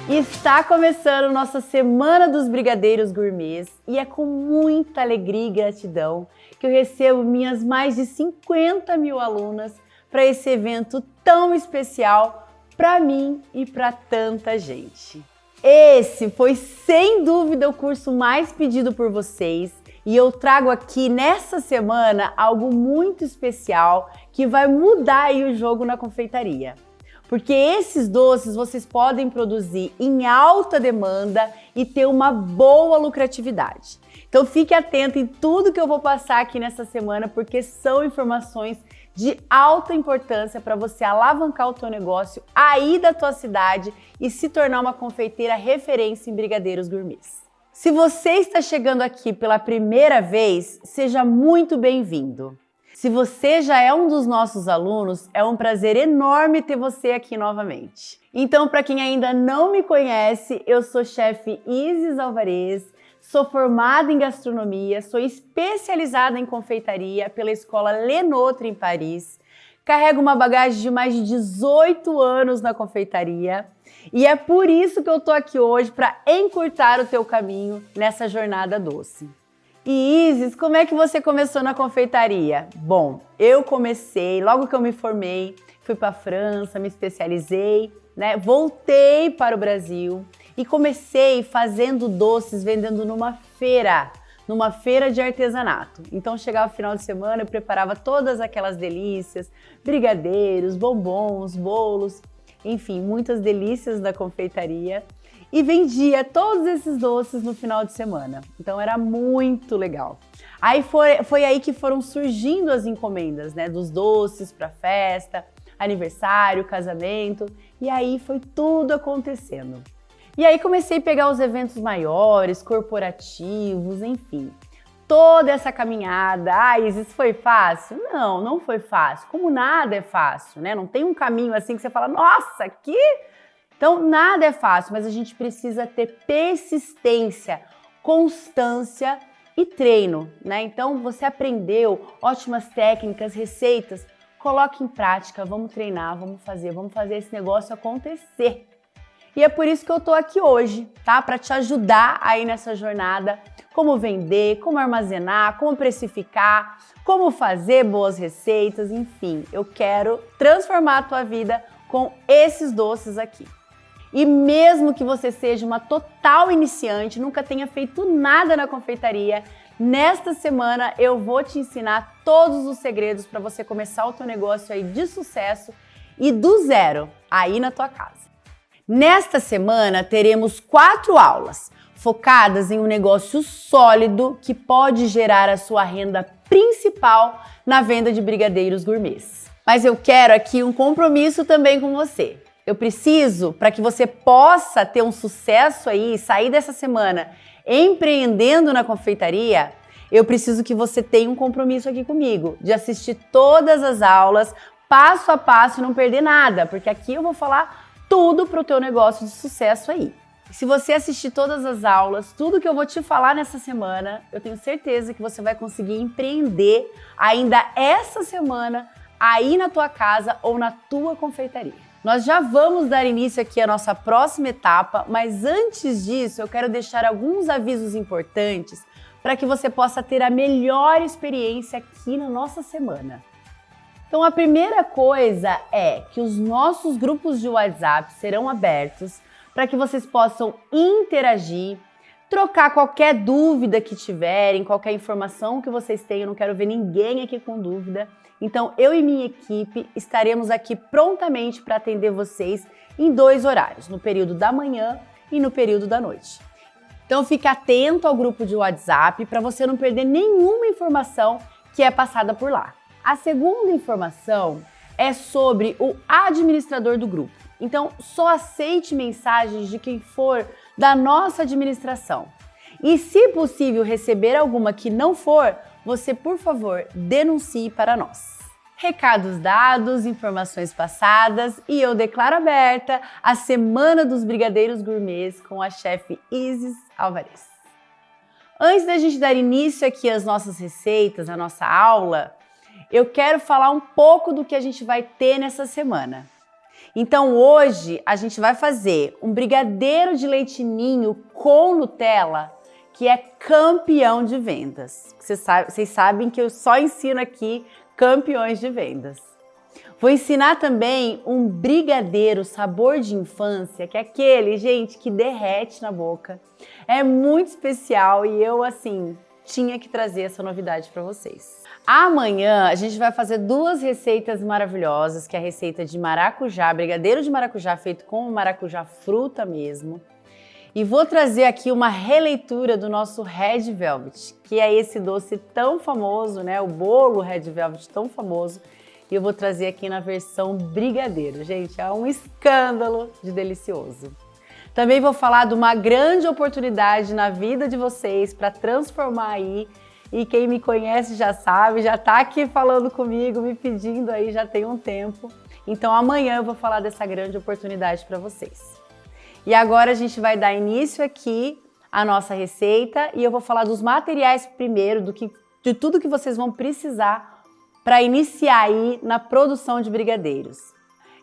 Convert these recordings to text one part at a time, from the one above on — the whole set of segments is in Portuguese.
Está começando nossa Semana dos Brigadeiros Gourmets e é com muita alegria e gratidão que eu recebo minhas mais de 50 mil alunas para esse evento tão especial para mim e para tanta gente. Esse foi sem dúvida o curso mais pedido por vocês e eu trago aqui nessa semana algo muito especial que vai mudar aí o jogo na confeitaria. Porque esses doces vocês podem produzir em alta demanda e ter uma boa lucratividade. Então fique atento em tudo que eu vou passar aqui nessa semana, porque são informações de alta importância para você alavancar o teu negócio aí da tua cidade e se tornar uma confeiteira referência em brigadeiros gourmets. Se você está chegando aqui pela primeira vez, seja muito bem-vindo. Se você já é um dos nossos alunos, é um prazer enorme ter você aqui novamente. Então, para quem ainda não me conhece, eu sou chefe Isis Alvarez, sou formada em gastronomia, sou especializada em confeitaria pela Escola Le Notre em Paris, carrego uma bagagem de mais de 18 anos na confeitaria e é por isso que eu tô aqui hoje para encurtar o teu caminho nessa jornada doce. E Isis, como é que você começou na confeitaria? Bom, eu comecei, logo que eu me formei, fui para a França, me especializei, né? Voltei para o Brasil e comecei fazendo doces, vendendo numa feira de artesanato. Então chegava o final de semana, eu preparava todas aquelas delícias, brigadeiros, bombons, bolos, enfim, muitas delícias da confeitaria. E vendia todos esses doces no final de semana. Então era muito legal. Aí foi aí que foram surgindo as encomendas, né? Dos doces para festa, aniversário, casamento. E aí foi tudo acontecendo. E aí comecei a pegar os eventos maiores, corporativos, enfim. Toda essa caminhada. Ah, isso foi fácil? Não, não foi fácil. Como nada é fácil, né? Não tem um caminho assim que você fala, nossa, que... Então, nada é fácil, mas a gente precisa ter persistência, constância e treino, né? Então, você aprendeu ótimas técnicas, receitas, coloque em prática, vamos treinar, vamos fazer esse negócio acontecer. E é por isso que eu tô aqui hoje, tá? Para te ajudar aí nessa jornada, como vender, como armazenar, como precificar, como fazer boas receitas, enfim. Eu quero transformar a tua vida com esses doces aqui. E mesmo que você seja uma total iniciante, nunca tenha feito nada na confeitaria, nesta semana eu vou te ensinar todos os segredos para você começar o teu negócio aí de sucesso e do zero aí na tua casa. Nesta semana teremos 4 aulas focadas em um negócio sólido que pode gerar a sua renda principal na venda de brigadeiros gourmets. Mas eu quero aqui um compromisso também com você. Eu preciso, para que você possa ter um sucesso aí, sair dessa semana empreendendo na confeitaria, eu preciso que você tenha um compromisso aqui comigo, de assistir todas as aulas, passo a passo e não perder nada, porque aqui eu vou falar tudo para o teu negócio de sucesso aí. Se você assistir todas as aulas, tudo que eu vou te falar nessa semana, eu tenho certeza que você vai conseguir empreender ainda essa semana aí na tua casa ou na tua confeitaria. Nós já vamos dar início aqui à nossa próxima etapa, mas antes disso eu quero deixar alguns avisos importantes para que você possa ter a melhor experiência aqui na nossa semana. Então a primeira coisa é que os nossos grupos de WhatsApp serão abertos para que vocês possam interagir, trocar qualquer dúvida que tiverem, qualquer informação que vocês tenham, eu não quero ver ninguém aqui com dúvida. Então, eu e minha equipe estaremos aqui prontamente para atender vocês em 2 horários, no período da manhã e no período da noite. Então, fique atento ao grupo de WhatsApp para você não perder nenhuma informação que é passada por lá. A segunda informação é sobre o administrador do grupo. Então, só aceite mensagens de quem for da nossa administração. E, se possível, receber alguma que não for, você, por favor, denuncie para nós. Recados dados, informações passadas e eu declaro aberta a Semana dos Brigadeiros Gourmets com a chefe Isis Alvarez. Antes da gente dar início aqui às nossas receitas, à nossa aula, eu quero falar um pouco do que a gente vai ter nessa semana. Então hoje a gente vai fazer um brigadeiro de leite ninho com Nutella, que é campeão de vendas. Vocês sabem que eu só ensino aqui campeões de vendas. Vou ensinar também um brigadeiro sabor de infância, que é aquele, gente, que derrete na boca. É muito especial e eu, assim, tinha que trazer essa novidade para vocês. Amanhã a gente vai fazer duas receitas maravilhosas, que é a receita de maracujá, brigadeiro de maracujá feito com maracujá fruta mesmo. E vou trazer aqui uma releitura do nosso Red Velvet, que é esse doce tão famoso, né? O bolo Red Velvet tão famoso. E eu vou trazer aqui na versão brigadeiro. Gente, é um escândalo de delicioso. Também vou falar de uma grande oportunidade na vida de vocês para transformar aí. E quem me conhece já sabe, já tá aqui falando comigo, me pedindo aí já tem um tempo. Então amanhã eu vou falar dessa grande oportunidade para vocês. E agora a gente vai dar início aqui à nossa receita e eu vou falar dos materiais primeiro, de tudo que vocês vão precisar para iniciar aí na produção de brigadeiros.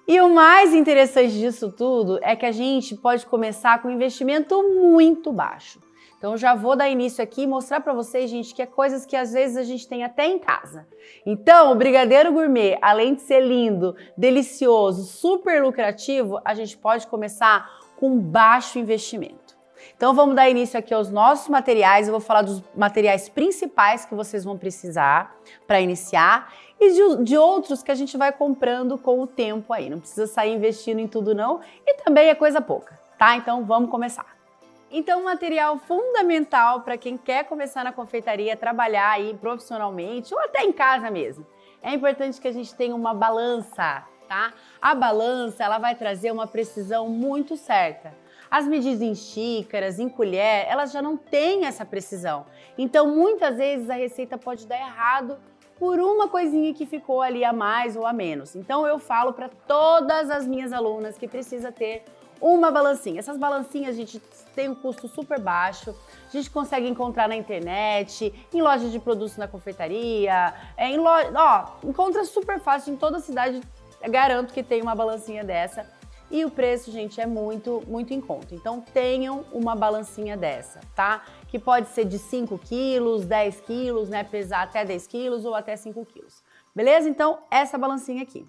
E o mais interessante disso tudo é que a gente pode começar com um investimento muito baixo. Então eu já vou dar início aqui e mostrar para vocês, gente, que é coisas que às vezes a gente tem até em casa. Então o brigadeiro gourmet, além de ser lindo, delicioso, super lucrativo, a gente pode começar com baixo investimento. Então vamos dar início aqui aos nossos materiais, eu vou falar dos materiais principais que vocês vão precisar para iniciar e de outros que a gente vai comprando com o tempo aí, não precisa sair investindo em tudo não e também é coisa pouca, tá? Então vamos começar. Então, um material fundamental para quem quer começar na confeitaria, trabalhar aí profissionalmente ou até em casa mesmo. É importante que a gente tenha uma balança, tá? A balança, ela vai trazer uma precisão muito certa. As medidas em xícaras, em colher, elas já não têm essa precisão. Então, muitas vezes a receita pode dar errado por uma coisinha que ficou ali a mais ou a menos. Então, eu falo para todas as minhas alunas que precisa ter uma balancinha. Essas balancinhas, a gente tem um custo super baixo, a gente consegue encontrar na internet, em lojas de produtos na confeitaria, encontra super fácil em toda a cidade, garanto que tem uma balancinha dessa. E o preço, gente, é muito, muito em conta. Então, tenham uma balancinha dessa, tá? Que pode ser de 5 quilos, 10 quilos, né? Pesar até 10 quilos ou até 5 quilos. Beleza? Então, essa balancinha aqui.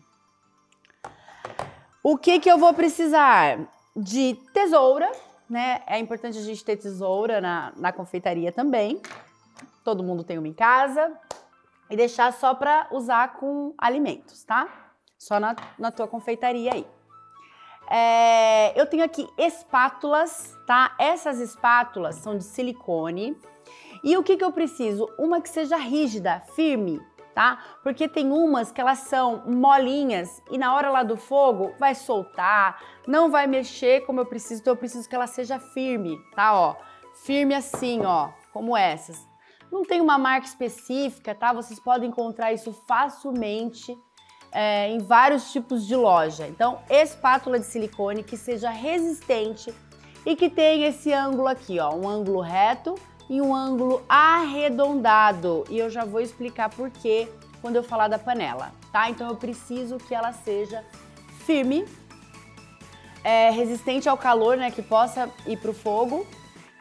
O que eu vou precisar? De tesoura, né? É importante a gente ter tesoura na confeitaria também. Todo mundo tem uma em casa. E deixar só para usar com alimentos, tá? Só na tua confeitaria aí. Eu tenho aqui espátulas, tá? Essas espátulas são de silicone. E o que eu preciso? Uma que seja rígida, firme, tá? Porque tem umas que elas são molinhas e na hora lá do fogo vai soltar, não vai mexer como eu preciso, então eu preciso que ela seja firme, tá? Ó, firme assim, ó, como essas. Não tem uma marca específica, tá? Vocês podem encontrar isso facilmente em vários tipos de loja. Então, espátula de silicone que seja resistente e que tenha esse ângulo aqui, ó, um ângulo reto e um ângulo arredondado. E eu já vou explicar por quê quando eu falar da panela, tá? Então, eu preciso que ela seja firme, resistente ao calor, né, que possa ir pro fogo,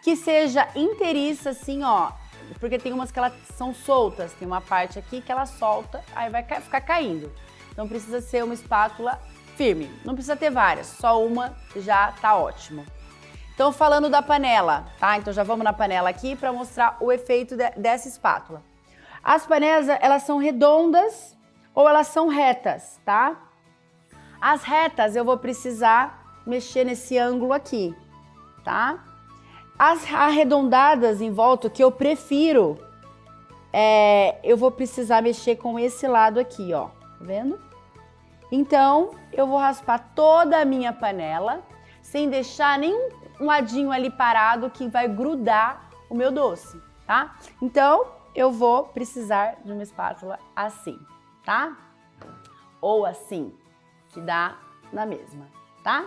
que seja inteiriça assim, ó, porque tem umas que elas são soltas, tem uma parte aqui que ela solta, aí vai ficar caindo. Então precisa ser uma espátula firme, não precisa ter várias, só uma já tá ótimo. Então falando da panela, tá? Então já vamos na panela aqui para mostrar o efeito dessa espátula. As panelas, elas são redondas ou elas são retas, tá? As retas eu vou precisar mexer nesse ângulo aqui, tá? As arredondadas em volta, que eu prefiro, eu vou precisar mexer com esse lado aqui, ó, tá vendo? Então, eu vou raspar toda a minha panela, sem deixar nenhum ladinho ali parado que vai grudar o meu doce, tá? Então, eu vou precisar de uma espátula assim, tá? Ou assim, que dá na mesma, tá?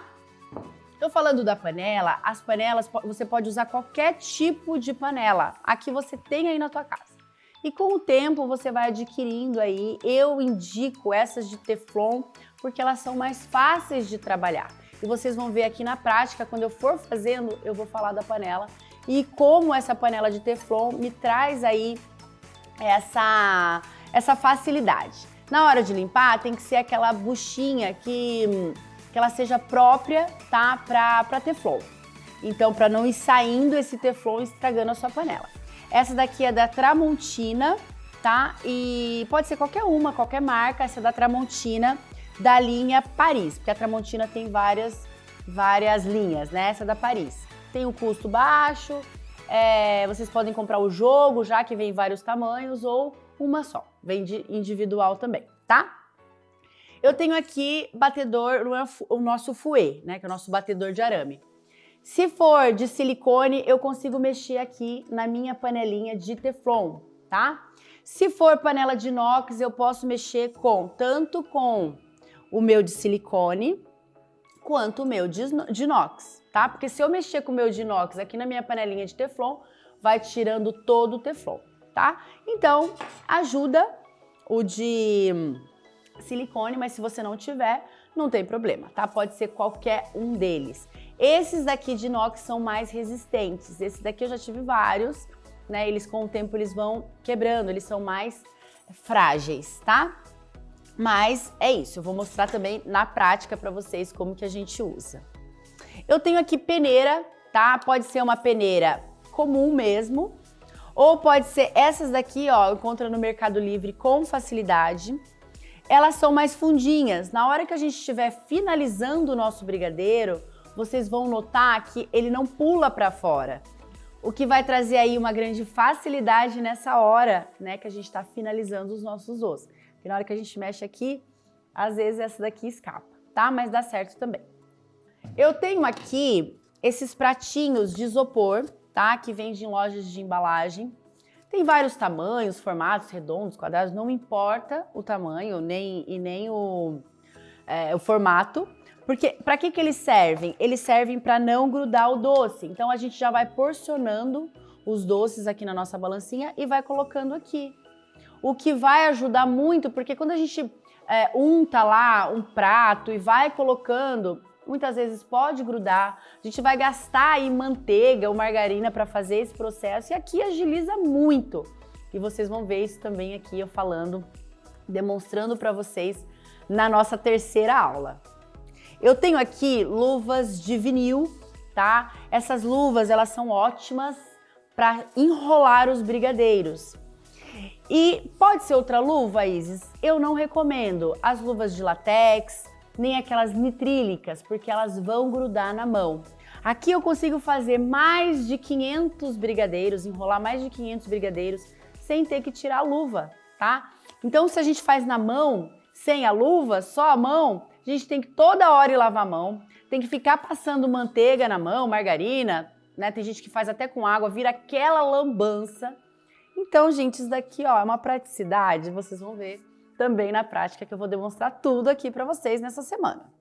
Tô falando da panela, as panelas, você pode usar qualquer tipo de panela, a que você tem aí na tua casa. E com o tempo você vai adquirindo aí, eu indico essas de teflon, porque elas são mais fáceis de trabalhar. E vocês vão ver aqui na prática, quando eu for fazendo, eu vou falar da panela e como essa panela de Teflon me traz aí essa facilidade. Na hora de limpar, tem que ser aquela buchinha que ela seja própria, tá, para Teflon. Então, para não ir saindo esse Teflon e estragando a sua panela. Essa daqui é da Tramontina, tá? E pode ser qualquer uma, qualquer marca. Essa é da Tramontina, da linha Paris, porque a Tramontina tem várias linhas, né? Essa é da Paris. Tem um custo baixo, vocês podem comprar o jogo, já que vem vários tamanhos, ou uma só, vende individual também, tá? Eu tenho aqui batedor, o nosso fouet, né, que é o nosso batedor de arame. Se for de silicone, eu consigo mexer aqui na minha panelinha de Teflon, tá? Se for panela de inox, eu posso mexer tanto com o meu de silicone, quanto o meu de inox, tá? Porque se eu mexer com o meu de inox aqui na minha panelinha de Teflon, vai tirando todo o Teflon, tá? Então, ajuda o de silicone, mas se você não tiver, não tem problema, tá? Pode ser qualquer um deles. Esses daqui de inox são mais resistentes. Esse daqui eu já tive vários, né? Eles com o tempo eles vão quebrando, eles são mais frágeis, tá? Mas é isso, eu vou mostrar também na prática para vocês como que a gente usa. Eu tenho aqui peneira, tá? Pode ser uma peneira comum mesmo, ou pode ser essas daqui, ó, encontra no Mercado Livre com facilidade. Elas são mais fundinhas. Na hora que a gente estiver finalizando o nosso brigadeiro, vocês vão notar que ele não pula para fora. O que vai trazer aí uma grande facilidade nessa hora, né, que a gente está finalizando os nossos ossos. Porque na hora que a gente mexe aqui, às vezes essa daqui escapa, tá? Mas dá certo também. Eu tenho aqui esses pratinhos de isopor, tá? Que vende em lojas de embalagem. Tem vários tamanhos, formatos, redondos, quadrados, não importa o tamanho nem o formato. Porque para que eles servem? Eles servem para não grudar o doce. Então a gente já vai porcionando os doces aqui na nossa balancinha e vai colocando aqui. O que vai ajudar muito, porque quando a gente unta lá um prato e vai colocando, muitas vezes pode grudar, a gente vai gastar aí manteiga ou margarina para fazer esse processo e aqui agiliza muito. E vocês vão ver isso também aqui eu falando, demonstrando para vocês na nossa terceira aula. Eu tenho aqui luvas de vinil, tá? Essas luvas, elas são ótimas para enrolar os brigadeiros. E pode ser outra luva, Isis? Eu não recomendo as luvas de látex, nem aquelas nitrílicas, porque elas vão grudar na mão. Aqui eu consigo fazer mais de 500 brigadeiros, enrolar mais de 500 brigadeiros, sem ter que tirar a luva, tá? Então, se a gente faz na mão, sem a luva, só a mão, a gente tem que toda hora ir lavar a mão, tem que ficar passando manteiga na mão, margarina, né? Tem gente que faz até com água, vira aquela lambança. Então, gente, isso daqui, ó, é uma praticidade, vocês vão ver também na prática que eu vou demonstrar tudo aqui para vocês nessa semana.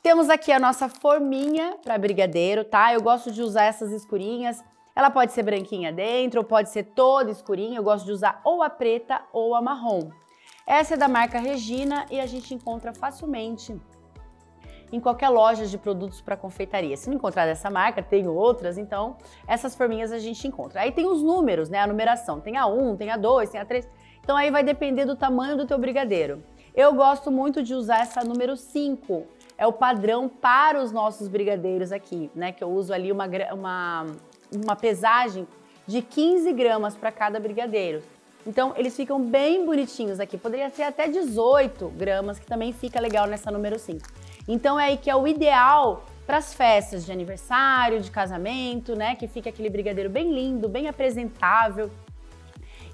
Temos aqui a nossa forminha para brigadeiro, tá? Eu gosto de usar essas escurinhas. Ela pode ser branquinha dentro ou pode ser toda escurinha. Eu gosto de usar ou a preta ou a marrom. Essa é da marca Regina e a gente encontra facilmente em qualquer loja de produtos para confeitaria. Se não encontrar dessa marca, tem outras, então essas forminhas a gente encontra. Aí tem os números, né? A numeração. Tem a 1, tem a 2, tem a 3. Então aí vai depender do tamanho do teu brigadeiro. Eu gosto muito de usar essa número 5. É o padrão para os nossos brigadeiros aqui, né? Que eu uso ali uma pesagem de 15 gramas para cada brigadeiro. Então, eles ficam bem bonitinhos aqui. Poderia ser até 18 gramas, que também fica legal nessa número 5. Então, é aí que é o ideal para as festas de aniversário, de casamento, né? Que fica aquele brigadeiro bem lindo, bem apresentável.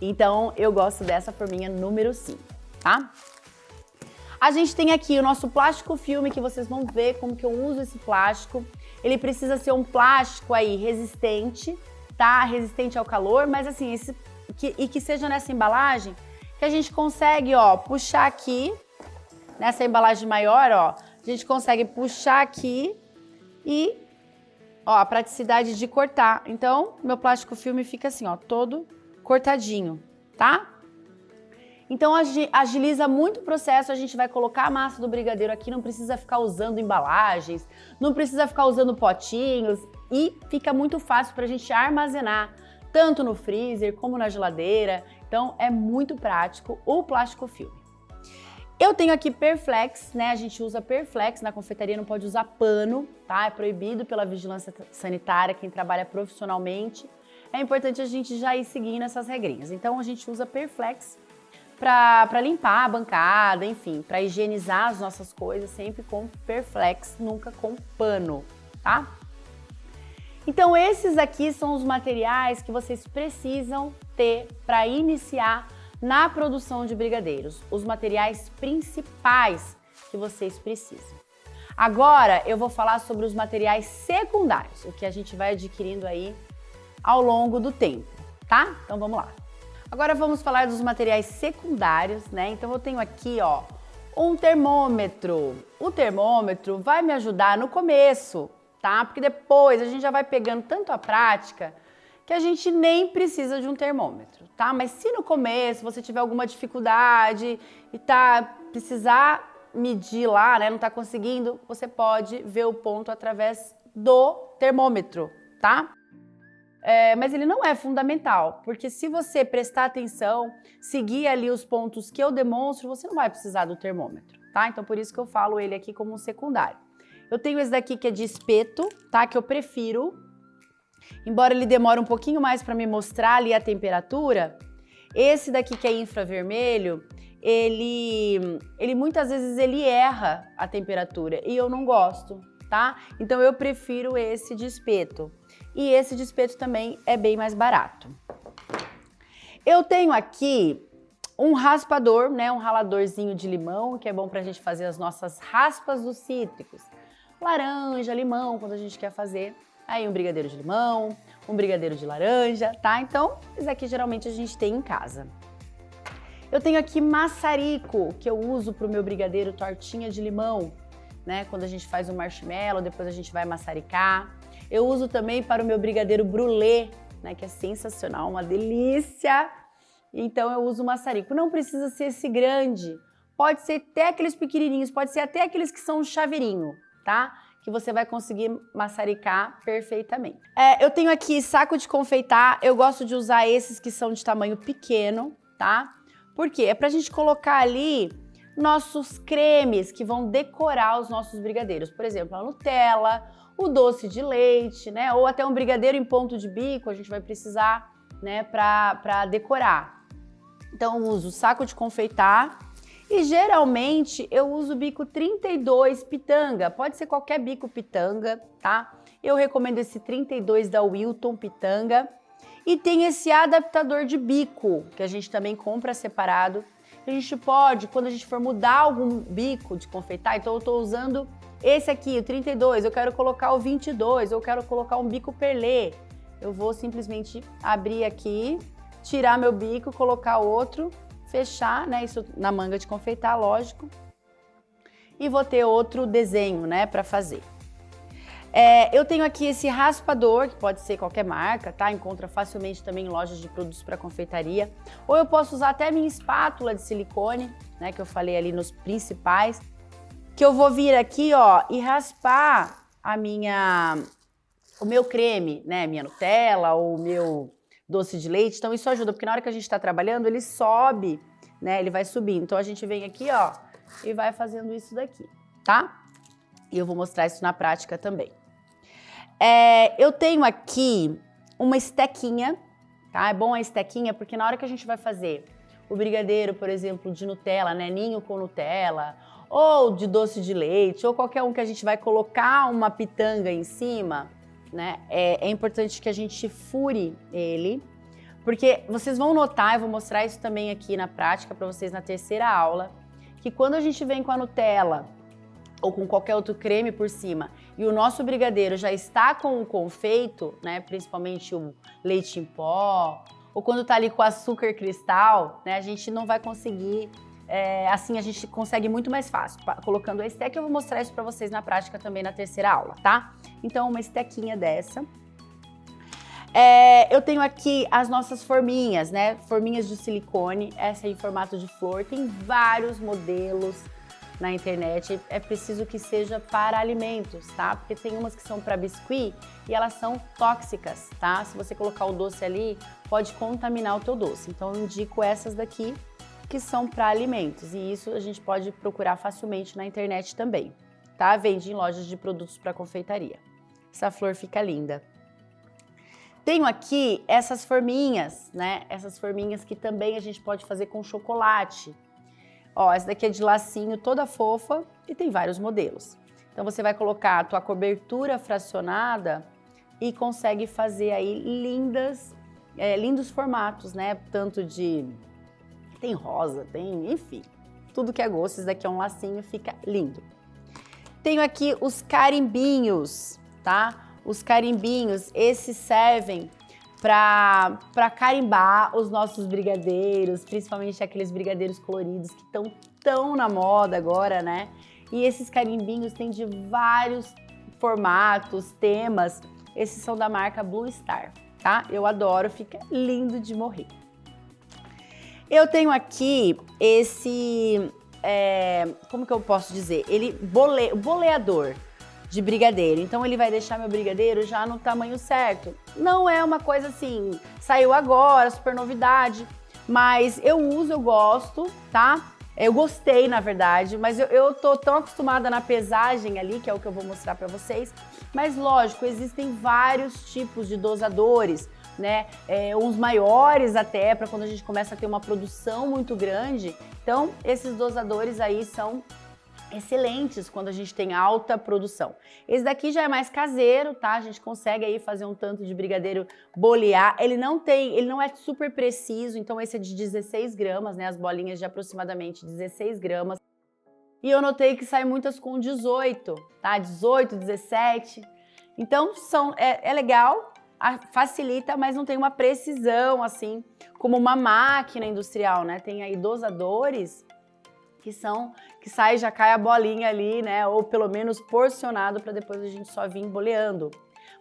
Então, eu gosto dessa forminha número 5, tá? A gente tem aqui o nosso plástico filme, que vocês vão ver como que eu uso esse plástico. Ele precisa ser um plástico aí resistente, tá? Resistente ao calor, mas assim, que seja nessa embalagem que a gente consegue, ó, puxar aqui, nessa embalagem maior, ó, a gente consegue puxar aqui e, ó, a praticidade de cortar. Então, meu plástico filme fica assim, ó, todo cortadinho, tá? Então agiliza muito o processo, a gente vai colocar a massa do brigadeiro aqui, não precisa ficar usando embalagens, não precisa ficar usando potinhos e fica muito fácil para a gente armazenar, tanto no freezer como na geladeira. Então é muito prático o plástico filme. Eu tenho aqui Perflex, né? A gente usa Perflex na confeitaria, não pode usar pano, tá? É proibido pela vigilância sanitária, quem trabalha profissionalmente. É importante a gente já ir seguindo essas regrinhas. Então a gente usa Perflex para limpar a bancada, enfim, para higienizar as nossas coisas, sempre com Perflex, nunca com pano, tá? Então esses aqui são os materiais que vocês precisam ter para iniciar na produção de brigadeiros, os materiais principais que vocês precisam. Agora eu vou falar sobre os materiais secundários, o que a gente vai adquirindo aí ao longo do tempo, tá? Então vamos lá. Agora vamos falar dos materiais secundários, né? Então eu tenho aqui, ó, um termômetro. O termômetro vai me ajudar no começo, tá? Porque depois a gente já vai pegando tanto a prática que a gente nem precisa de um termômetro, tá? Mas se no começo você tiver alguma dificuldade e precisar medir lá, né, não tá conseguindo, você pode ver o ponto através do termômetro, tá? Mas ele não é fundamental, porque se você prestar atenção, seguir ali os pontos que eu demonstro, você não vai precisar do termômetro, tá? Então por isso que eu falo ele aqui como um secundário. Eu tenho esse daqui que é de espeto, tá? Que eu prefiro. Embora ele demore um pouquinho mais para me mostrar ali a temperatura, esse daqui que é infravermelho, ele muitas vezes ele erra a temperatura e eu não gosto, tá? Então eu prefiro esse de espeto. E esse de espeto também é bem mais barato. Eu tenho aqui um raspador, né? Um raladorzinho de limão, que é bom pra gente fazer as nossas raspas dos cítricos. Laranja, limão, quando a gente quer fazer. Aí um brigadeiro de limão, um brigadeiro de laranja, tá? Então, isso aqui geralmente a gente tem em casa. Eu tenho aqui maçarico, que eu uso pro meu brigadeiro tortinha de limão, né? Quando a gente faz o marshmallow, depois a gente vai maçaricar. Eu uso também para o meu brigadeiro brulê, né? Que é sensacional, uma delícia. Então eu uso o maçarico. Não precisa ser esse grande, pode ser até aqueles pequenininhos, pode ser até aqueles que são um chaveirinho, tá? Que você vai conseguir maçaricar perfeitamente. Eu tenho aqui saco de confeitar, eu gosto de usar esses que são de tamanho pequeno, tá? Por quê? É pra gente colocar ali nossos cremes que vão decorar os nossos brigadeiros. Por exemplo, a Nutella, o doce de leite, né? Ou até um brigadeiro em ponto de bico, a gente vai precisar, né, pra decorar. Então eu uso saco de confeitar. E geralmente eu uso o bico 32 pitanga, pode ser qualquer bico pitanga, tá? Eu recomendo esse 32 da Wilton pitanga. E tem esse adaptador de bico, que a gente também compra separado. A gente pode, quando a gente for mudar algum bico de confeitar, então eu tô usando esse aqui, o 32, eu quero colocar o 22, eu quero colocar um bico perlê. Eu vou simplesmente abrir aqui, tirar meu bico, colocar outro, fechar, né, isso na manga de confeitar, lógico, e vou ter outro desenho, né, para fazer. Eu tenho aqui esse raspador, que pode ser qualquer marca, tá? Encontra facilmente também em lojas de produtos para confeitaria. Ou eu posso usar até minha espátula de silicone, né, que eu falei ali nos principais, que eu vou vir aqui, ó, e raspar o meu creme, né, minha Nutella ou o meu doce de leite. Então isso ajuda, porque na hora que a gente está trabalhando, ele sobe, né, ele vai subindo. Então a gente vem aqui, ó, e vai fazendo isso daqui, tá? E eu vou mostrar isso na prática também. Eu tenho aqui uma estequinha, tá? É bom a estequinha porque na hora que a gente vai fazer o brigadeiro, por exemplo, de Nutella, né? Ninho com Nutella, ou de doce de leite, ou qualquer um que a gente vai colocar uma pitanga em cima, né? É importante que a gente fure ele, porque vocês vão notar, eu vou mostrar isso também aqui na prática para vocês na terceira aula, que quando a gente vem com a Nutella ou com qualquer outro creme por cima, e o nosso brigadeiro já está com o confeito, né, principalmente o leite em pó, ou quando tá ali com açúcar cristal, né, a gente não vai conseguir, assim a gente consegue muito mais fácil, colocando a esteca. Eu vou mostrar isso para vocês na prática também na terceira aula, tá? Então uma estequinha dessa. Eu tenho aqui as nossas forminhas, né? Forminhas de silicone, essa é em formato de flor. Tem vários modelos na internet. É preciso que seja para alimentos, tá? Porque tem umas que são para biscuit e elas são tóxicas, tá? Se você colocar o doce ali, pode contaminar o teu doce. Então eu indico essas daqui que são para alimentos. E isso a gente pode procurar facilmente na internet também, tá? Vende em lojas de produtos para confeitaria. Essa flor fica linda. Tenho aqui essas forminhas, né? Essas forminhas que também a gente pode fazer com chocolate. Ó, essa daqui é de lacinho, toda fofa e tem vários modelos. Então você vai colocar a tua cobertura fracionada e consegue fazer aí lindos formatos, né? Tanto de... tem rosa, tem... enfim, tudo que é gosto. Esse daqui é um lacinho, fica lindo. Tenho aqui os carimbinhos, tá? Os carimbinhos, esses servem para carimbar os nossos brigadeiros, principalmente aqueles brigadeiros coloridos que estão tão na moda agora, né? E esses carimbinhos têm de vários formatos, temas. Esses são da marca Blue Star, tá? Eu adoro, fica lindo de morrer. Eu tenho aqui esse, como que eu posso dizer? Boleador de brigadeiro. Então ele vai deixar meu brigadeiro já no tamanho certo. Não é uma coisa assim, saiu agora, super novidade, mas eu uso, eu gosto, tá? Eu gostei, na verdade, mas eu tô tão acostumada na pesagem ali, que é o que eu vou mostrar pra vocês. Mas lógico, existem vários tipos de dosadores, né? Uns maiores até, para quando a gente começa a ter uma produção muito grande. Então, esses dosadores aí são excelentes quando a gente tem alta produção. Esse daqui já é mais caseiro, tá? A gente consegue aí fazer um tanto de brigadeiro bolear. Ele não é super preciso, então esse é de 16 gramas, né? As bolinhas de aproximadamente 16 gramas. E eu notei que sai muitas com 18, tá? 18, 17. Então é legal, facilita, mas não tem uma precisão assim como uma máquina industrial, né? Tem aí dosadores que sai, já cai a bolinha ali, né? Ou pelo menos porcionado para depois a gente só vir boleando.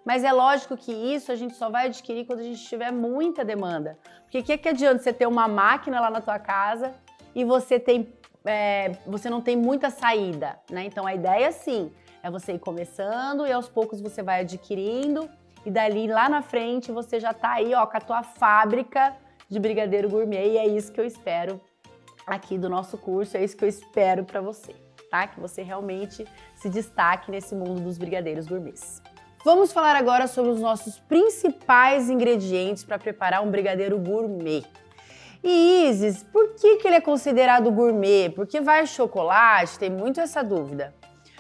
Mas é lógico que isso a gente só vai adquirir quando a gente tiver muita demanda. Porque o que adianta você ter uma máquina lá na tua casa e você não tem muita saída, né? Então a ideia sim, é você ir começando e aos poucos você vai adquirindo e dali lá na frente você já tá aí, ó, com a tua fábrica de brigadeiro gourmet e é isso que eu espero aqui do nosso curso, é isso que eu espero para você, tá? Que você realmente se destaque nesse mundo dos brigadeiros gourmets. Vamos falar agora sobre os nossos principais ingredientes para preparar um brigadeiro gourmet. E Isis, por que ele é considerado gourmet? Porque vai chocolate? Tem muito essa dúvida.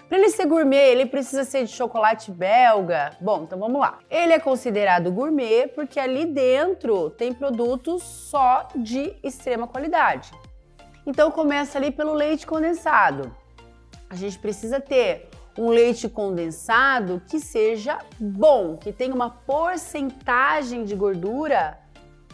Para ele ser gourmet, ele precisa ser de chocolate belga? Bom, então vamos lá. Ele é considerado gourmet porque ali dentro tem produtos só de extrema qualidade. Então começa ali pelo leite condensado. A gente precisa ter um leite condensado que seja bom, que tenha uma porcentagem de gordura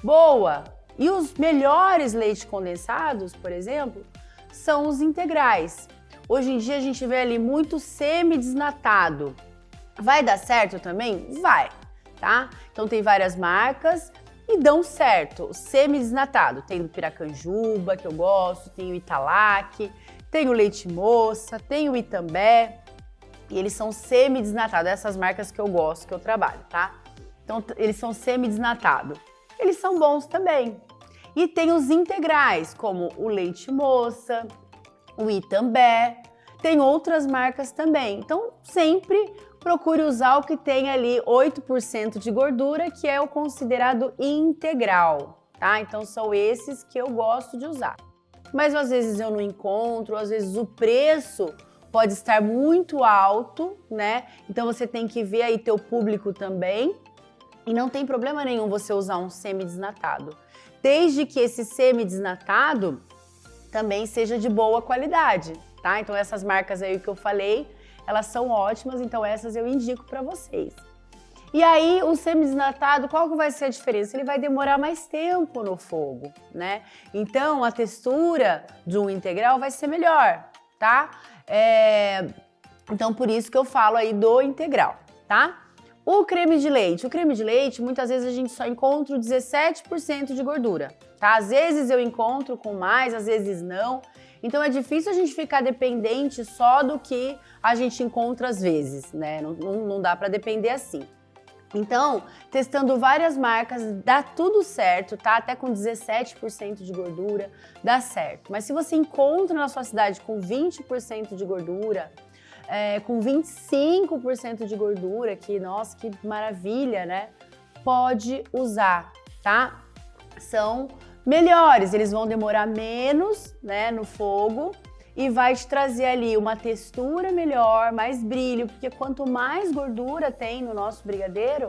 boa. E os melhores leites condensados, por exemplo, são os integrais. Hoje em dia a gente vê ali muito semi-desnatado. Vai dar certo também? Vai, tá? Então tem várias marcas e dão certo. O semi-desnatado, tem o Piracanjuba, que eu gosto, tem o Italac, tem o Leite Moça, tem o Itambé, e eles são semi-desnatados, essas marcas que eu gosto, que eu trabalho, tá? Então eles são semi-desnatados. Eles são bons também. E tem os integrais, como o Leite Moça, o Itambé, tem outras marcas também. Então sempre procure usar o que tem ali 8% de gordura, que é o considerado integral, tá? Então são esses que eu gosto de usar. Mas às vezes eu não encontro, às vezes o preço pode estar muito alto, né? Então você tem que ver aí teu público também. E não tem problema nenhum você usar um semi-desnatado, desde que esse semi-desnatado também seja de boa qualidade, tá? Então essas marcas aí que eu falei, elas são ótimas, então essas eu indico para vocês. E aí o semi-desnatado, qual que vai ser a diferença? Ele vai demorar mais tempo no fogo, né? Então a textura de um integral vai ser melhor, tá? Então por isso que eu falo aí do integral, tá? O creme de leite, muitas vezes a gente só encontra o 17% de gordura, tá? Às vezes eu encontro com mais, às vezes não. Então é difícil a gente ficar dependente só do que a gente encontra às vezes, né? Não dá para depender assim. Então, testando várias marcas, dá tudo certo, tá? Até com 17% de gordura, dá certo. Mas se você encontra na sua cidade com 20% de gordura, com 25% de gordura, que, nossa, que maravilha, né? Pode usar, tá? São melhores, eles vão demorar menos, né, no fogo e vai te trazer ali uma textura melhor, mais brilho, porque quanto mais gordura tem no nosso brigadeiro,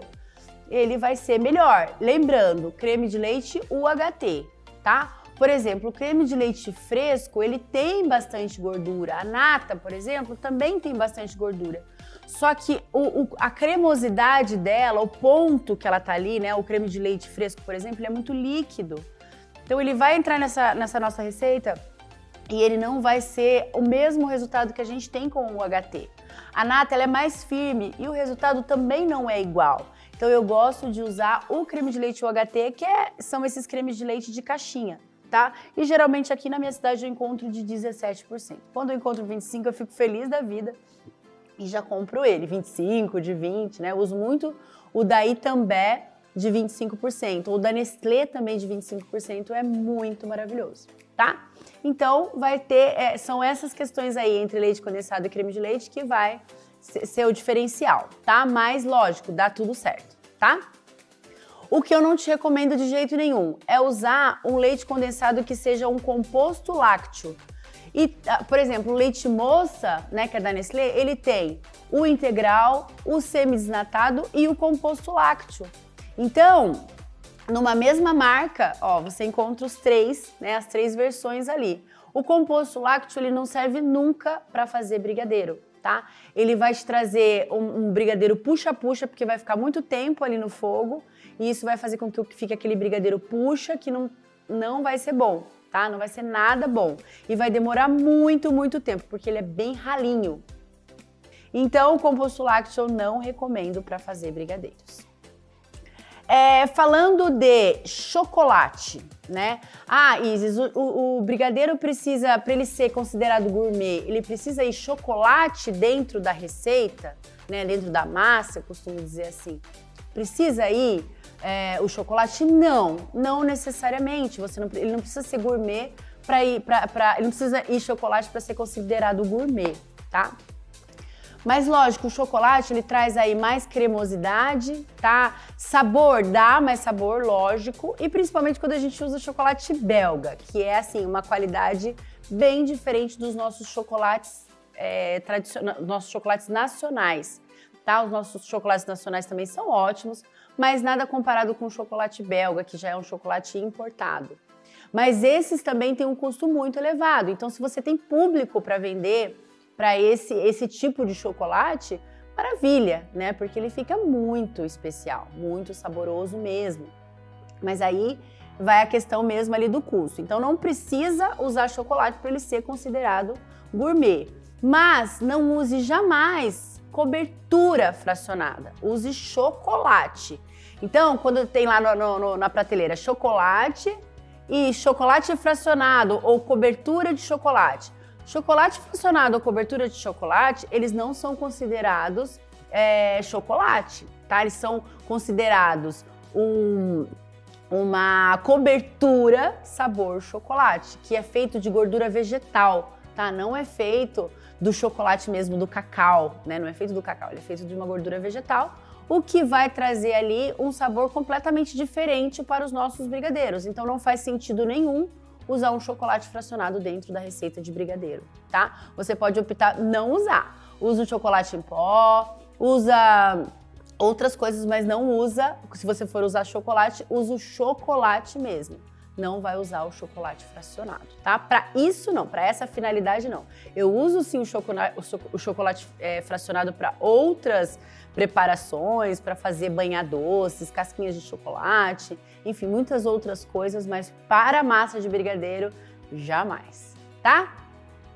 ele vai ser melhor. Lembrando, creme de leite UHT, tá? Por exemplo, o creme de leite fresco, ele tem bastante gordura. A nata, por exemplo, também tem bastante gordura. Só que a cremosidade dela, o ponto que ela tá ali, né? O creme de leite fresco, por exemplo, ele é muito líquido. Então ele vai entrar nessa nossa receita e ele não vai ser o mesmo resultado que a gente tem com o UHT. A nata, ela é mais firme e o resultado também não é igual. Então eu gosto de usar o creme de leite UHT, são esses cremes de leite de caixinha. Tá? E geralmente aqui na minha cidade eu encontro de 17%. Quando eu encontro 25%, eu fico feliz da vida e já compro ele, 25%, de 20%, né? Eu uso muito o da Itambé de 25%, ou da Nestlé também de 25%, é muito maravilhoso, tá? Então vai ter, são essas questões aí entre leite condensado e creme de leite que vai ser o diferencial, tá? Mas lógico, dá tudo certo, tá? O que eu não te recomendo de jeito nenhum é usar um leite condensado que seja um composto lácteo. E, por exemplo, o leite moça, né, que é da Nestlé, ele tem o integral, o semidesnatado e o composto lácteo. Então, numa mesma marca, ó, você encontra os três, né, as três versões ali. O composto lácteo, ele não serve nunca para fazer brigadeiro, tá? Ele vai te trazer um brigadeiro puxa-puxa, porque vai ficar muito tempo ali no fogo, e isso vai fazer com que fique aquele brigadeiro puxa, que não vai ser bom, tá? Não vai ser nada bom. E vai demorar muito, muito tempo, porque ele é bem ralinho. Então, o composto lácteo eu não recomendo para fazer brigadeiros. Falando de chocolate, né? Ah, Isis, o brigadeiro precisa, para ele ser considerado gourmet, ele precisa ir chocolate dentro da receita, né? Dentro da massa, eu costumo dizer assim. Precisa ir o chocolate? Não necessariamente. Ele não precisa ser gourmet ele não precisa ir chocolate para ser considerado gourmet, tá? Mas lógico, o chocolate ele traz aí mais cremosidade, tá? Sabor, dá mais sabor, lógico. E principalmente quando a gente usa chocolate belga, que é assim, uma qualidade bem diferente dos nossos chocolates nossos chocolates nacionais, tá? Os nossos chocolates nacionais também são ótimos, mas nada comparado com o chocolate belga, que já é um chocolate importado. Mas esses também têm um custo muito elevado. Então, se você tem público para vender para esse tipo de chocolate, maravilha, né? Porque ele fica muito especial, muito saboroso mesmo. Mas aí vai a questão mesmo ali do custo. Então não precisa usar chocolate para ele ser considerado gourmet. Mas não use jamais cobertura fracionada, use chocolate. Então, quando tem lá na prateleira chocolate e chocolate fracionado ou cobertura de chocolate, chocolate fracionado ou cobertura de chocolate, eles não são considerados chocolate, tá? Eles são considerados uma cobertura sabor chocolate, que é feito de gordura vegetal, tá? Não é feito do chocolate mesmo, do cacau, né? Não é feito do cacau, ele é feito de uma gordura vegetal, o que vai trazer ali um sabor completamente diferente para os nossos brigadeiros. Então não faz sentido nenhum usar um chocolate fracionado dentro da receita de brigadeiro, tá? Você pode optar não usar. Usa o chocolate em pó, usa outras coisas, mas não usa, se você for usar chocolate, usa o chocolate mesmo. Não vai usar o chocolate fracionado, tá? Para isso não, para essa finalidade não. Eu uso sim o chocolate fracionado para outras preparações, para fazer banha doces, casquinhas de chocolate, enfim, muitas outras coisas, mas para a massa de brigadeiro, jamais, tá?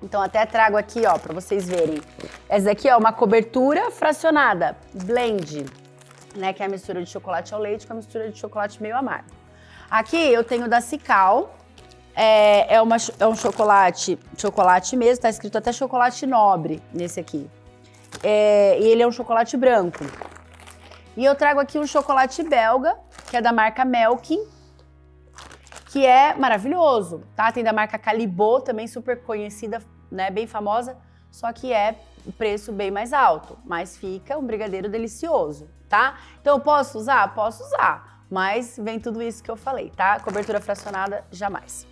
Então até trago aqui, ó, para vocês verem. Essa daqui é uma cobertura fracionada, blend. né, que é a mistura de chocolate ao leite com a mistura de chocolate meio amargo. Aqui eu tenho da Cical, é um chocolate mesmo, tá escrito até chocolate nobre nesse aqui. E ele é um chocolate branco. E eu trago aqui um chocolate belga, que é da marca Melkin, que é maravilhoso, tá? Tem da marca Calibô, também super conhecida, né, bem famosa, só que é o preço bem mais alto, mas fica um brigadeiro delicioso, tá? Então eu posso usar? Posso usar, mas vem tudo isso que eu falei, tá? Cobertura fracionada, jamais.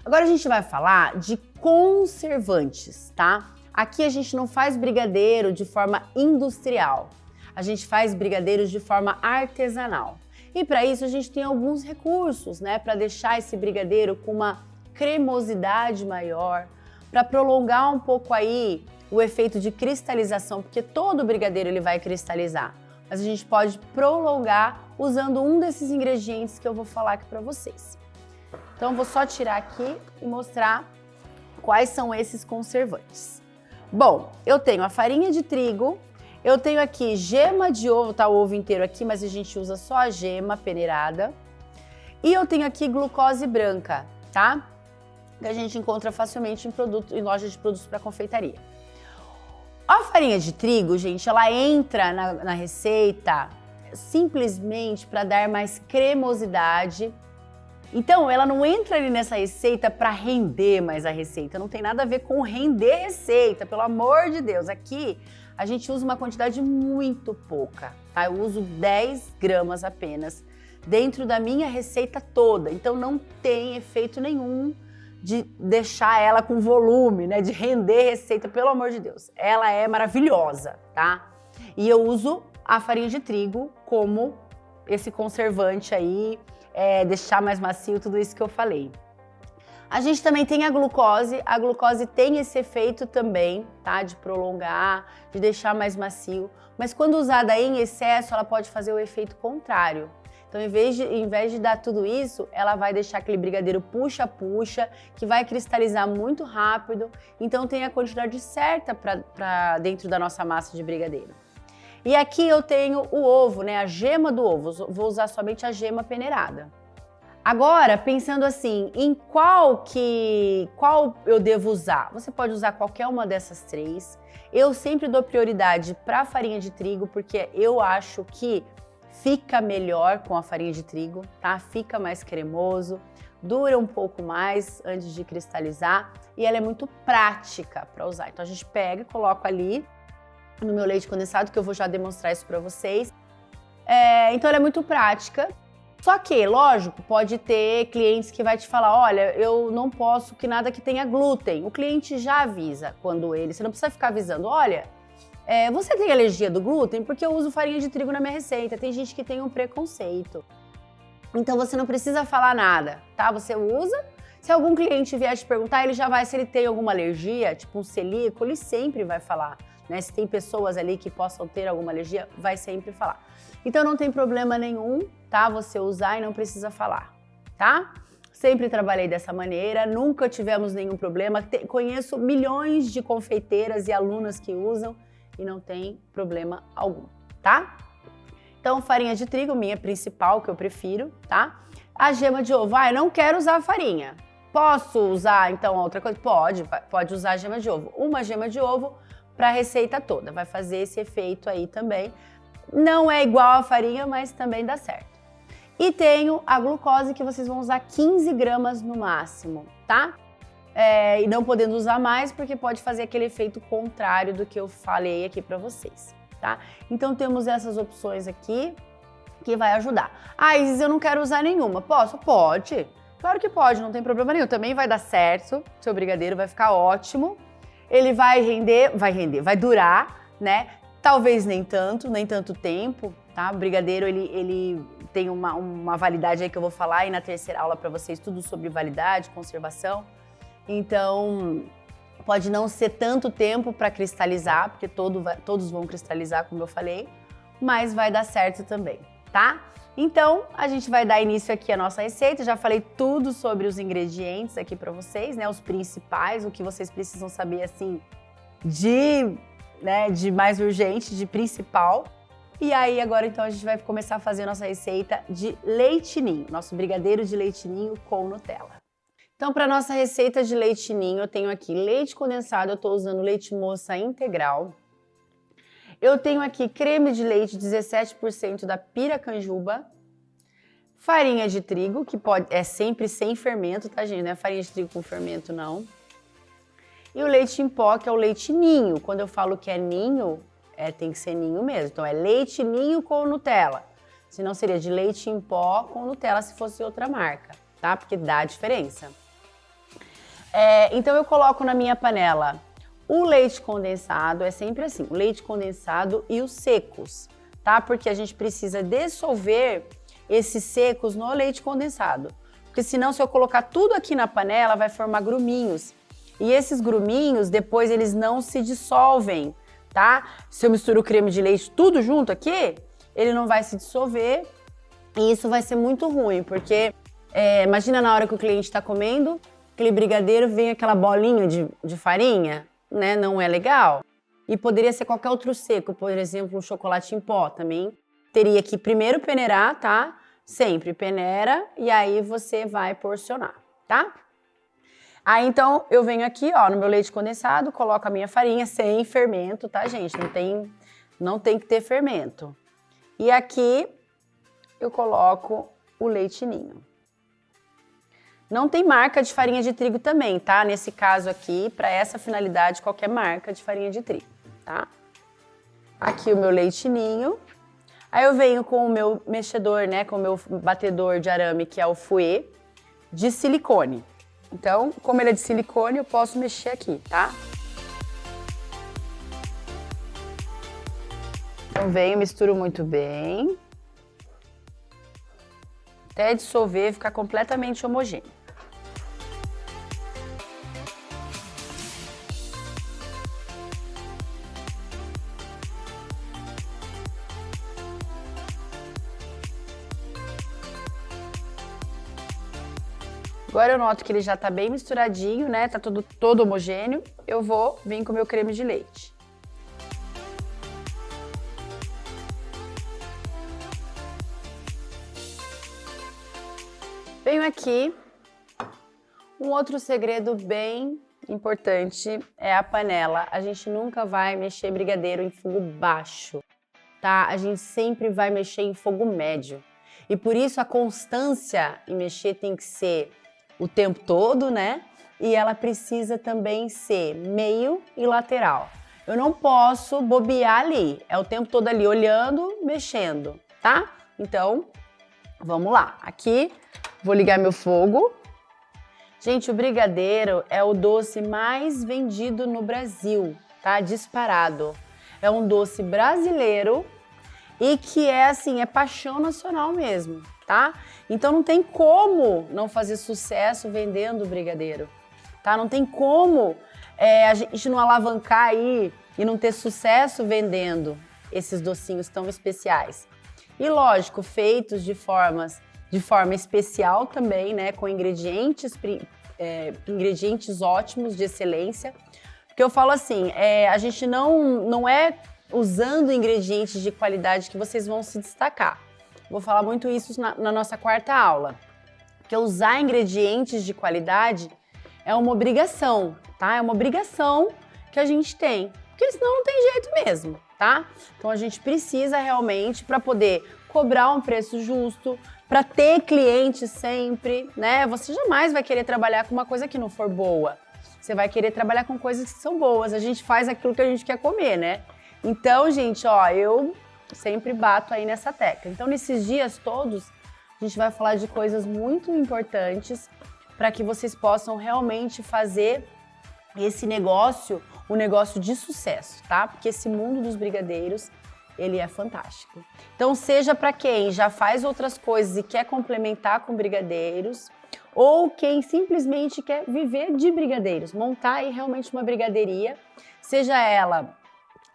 Agora a gente vai falar de conservantes, tá? Aqui a gente não faz brigadeiro de forma industrial, a gente faz brigadeiros de forma artesanal. E para isso a gente tem alguns recursos, né, para deixar esse brigadeiro com uma cremosidade maior, para prolongar um pouco aí o efeito de cristalização, porque todo brigadeiro ele vai cristalizar, mas a gente pode prolongar usando um desses ingredientes que eu vou falar aqui para vocês. Então vou só tirar aqui e mostrar quais são esses conservantes. Bom, eu tenho a farinha de trigo, eu tenho aqui gema de ovo, tá o ovo inteiro aqui, mas a gente usa só a gema peneirada. E eu tenho aqui glucose branca, tá? Que a gente encontra facilmente em lojas de produtos para confeitaria. A farinha de trigo, gente, ela entra na receita simplesmente para dar mais cremosidade. Então, ela não entra ali nessa receita para render mais a receita. Não tem nada a ver com render receita, pelo amor de Deus. Aqui, a gente usa uma quantidade muito pouca, tá? Eu uso 10 gramas apenas dentro da minha receita toda. Então, não tem efeito nenhum de deixar ela com volume, né? De render receita, pelo amor de Deus. Ela é maravilhosa, tá? E eu uso a farinha de trigo como esse conservante aí, deixar mais macio, tudo isso que eu falei. A gente também tem a glucose tem esse efeito também, tá? De prolongar, de deixar mais macio, mas quando usada em excesso, ela pode fazer o efeito contrário. Então, em vez de dar tudo isso, ela vai deixar aquele brigadeiro puxa-puxa, que vai cristalizar muito rápido, então tem a quantidade certa para dentro da nossa massa de brigadeiro. E aqui eu tenho o ovo, né? A gema do ovo, vou usar somente a gema peneirada. Agora, pensando assim, em qual eu devo usar? Você pode usar qualquer uma dessas três. Eu sempre dou prioridade para a farinha de trigo, porque eu acho que fica melhor com a farinha de trigo, tá? Fica mais cremoso, dura um pouco mais antes de cristalizar e ela é muito prática para usar. Então a gente pega e coloca ali no meu leite condensado, que eu vou já demonstrar isso para vocês. Então ela é muito prática. Só que, lógico, pode ter clientes que vai te falar, olha, eu não posso que nada que tenha glúten. O cliente já avisa você não precisa ficar avisando, olha, você tem alergia do glúten? Porque eu uso farinha de trigo na minha receita. Tem gente que tem um preconceito. Então você não precisa falar nada, tá? Você usa. Se algum cliente vier te perguntar, ele já vai, se ele tem alguma alergia, tipo um celíaco, ele sempre vai falar, né? Se tem pessoas ali que possam ter alguma alergia, vai sempre falar. Então não tem problema nenhum, tá? Você usar e não precisa falar, tá? Sempre trabalhei dessa maneira, nunca tivemos nenhum problema. Conheço milhões de confeiteiras e alunas que usam e não tem problema algum, tá? Então, farinha de trigo, minha principal, que eu prefiro, tá? A gema de ovo, eu não quero usar a farinha. Posso usar, então, outra coisa? Pode usar a gema de ovo. Uma gema de ovo para a receita toda, vai fazer esse efeito aí também. Não é igual a farinha, mas também dá certo. E tenho a glucose, que vocês vão usar 15 gramas no máximo, tá? E não podendo usar mais, porque pode fazer aquele efeito contrário do que eu falei aqui para vocês, tá? Então temos essas opções aqui que vai ajudar. Isis, eu não quero usar nenhuma. Posso? Pode. Claro que pode, não tem problema nenhum. Também vai dar certo, seu brigadeiro vai ficar ótimo. Ele vai durar, né? Talvez nem tanto tempo, tá? O brigadeiro, ele tem uma validade aí que eu vou falar aí na terceira aula para vocês, tudo sobre validade, conservação. Então, pode não ser tanto tempo para cristalizar, porque todos vão cristalizar, como eu falei, mas vai dar certo também, tá? Então, a gente vai dar início aqui à nossa receita. Já falei tudo sobre os ingredientes aqui para vocês, né? Os principais, o que vocês precisam saber, assim, de mais urgente, de principal. E aí agora então a gente vai começar a fazer a nossa receita de leite ninho, nosso brigadeiro de leite ninho com Nutella. Então para nossa receita de leite ninho eu tenho aqui leite condensado, eu estou usando leite moça integral. Eu tenho aqui creme de leite 17% da Piracanjuba, farinha de trigo, que é sempre sem fermento, tá gente? Não é farinha de trigo com fermento não. E o leite em pó, que é o leite ninho. Quando eu falo que é ninho, tem que ser ninho mesmo. Então é leite ninho com Nutella. Senão seria de leite em pó com Nutella se fosse outra marca, tá? Porque dá diferença. Então eu coloco na minha panela o leite condensado, é sempre assim, o leite condensado e os secos, tá? Porque a gente precisa dissolver esses secos no leite condensado. Porque senão, se eu colocar tudo aqui na panela, vai formar gruminhos. E esses gruminhos, depois, eles não se dissolvem, tá? Se eu misturo o creme de leite tudo junto aqui, ele não vai se dissolver e isso vai ser muito ruim, porque imagina na hora que o cliente está comendo, aquele brigadeiro, vem aquela bolinha de farinha, né? Não é legal. E poderia ser qualquer outro seco, por exemplo, um chocolate em pó também. Teria que primeiro peneirar, tá? Sempre peneira e aí você vai porcionar, tá? Aí então eu venho aqui, ó, no meu leite condensado, coloco a minha farinha sem fermento, tá, gente? Não tem que ter fermento. E aqui eu coloco o leite ninho. Não tem marca de farinha de trigo também, tá? Nesse caso aqui, para essa finalidade, qualquer marca de farinha de trigo, tá? Aqui o meu leite ninho. Aí eu venho com o meu mexedor, né? Com o meu batedor de arame, que é o fouet, de silicone. Então, como ele é de silicone, eu posso mexer aqui, tá? Então venho, misturo muito bem. Até dissolver e ficar completamente homogêneo. Agora eu noto que ele já tá bem misturadinho, né? Tá todo homogêneo. Eu vou vir com o meu creme de leite. Venho aqui. Um outro segredo bem importante é a panela. A gente nunca vai mexer brigadeiro em fogo baixo, tá? A gente sempre vai mexer em fogo médio. E por isso a constância em mexer tem que ser o tempo todo, né? E ela precisa também ser meio e lateral. Eu não posso bobear ali, é o tempo todo ali olhando, mexendo, tá? Então, vamos lá. Aqui, vou ligar meu fogo. Gente, o brigadeiro é o doce mais vendido no Brasil, tá? Disparado. É um doce brasileiro e que é assim, é paixão nacional mesmo, tá? Então não tem como não fazer sucesso vendendo brigadeiro, tá? Não tem como a gente não alavancar aí e não ter sucesso vendendo esses docinhos tão especiais. E lógico, feitos de forma especial também, né? Com ingredientes ótimos, de excelência. Porque eu falo assim, a gente não é usando ingredientes de qualidade que vocês vão se destacar. Vou falar muito isso na nossa quarta aula. Porque usar ingredientes de qualidade é uma obrigação, tá? É uma obrigação que a gente tem. Porque senão não tem jeito mesmo, tá? Então a gente precisa realmente, para poder cobrar um preço justo, para ter cliente sempre, né? Você jamais vai querer trabalhar com uma coisa que não for boa. Você vai querer trabalhar com coisas que são boas. A gente faz aquilo que a gente quer comer, né? Então, gente, ó, eu sempre bato aí nessa tecla. Então, nesses dias todos, a gente vai falar de coisas muito importantes para que vocês possam realmente fazer esse negócio um negócio de sucesso, tá? Porque esse mundo dos brigadeiros, ele é fantástico. Então, seja para quem já faz outras coisas e quer complementar com brigadeiros, ou quem simplesmente quer viver de brigadeiros, montar aí realmente uma brigadeiria, seja ela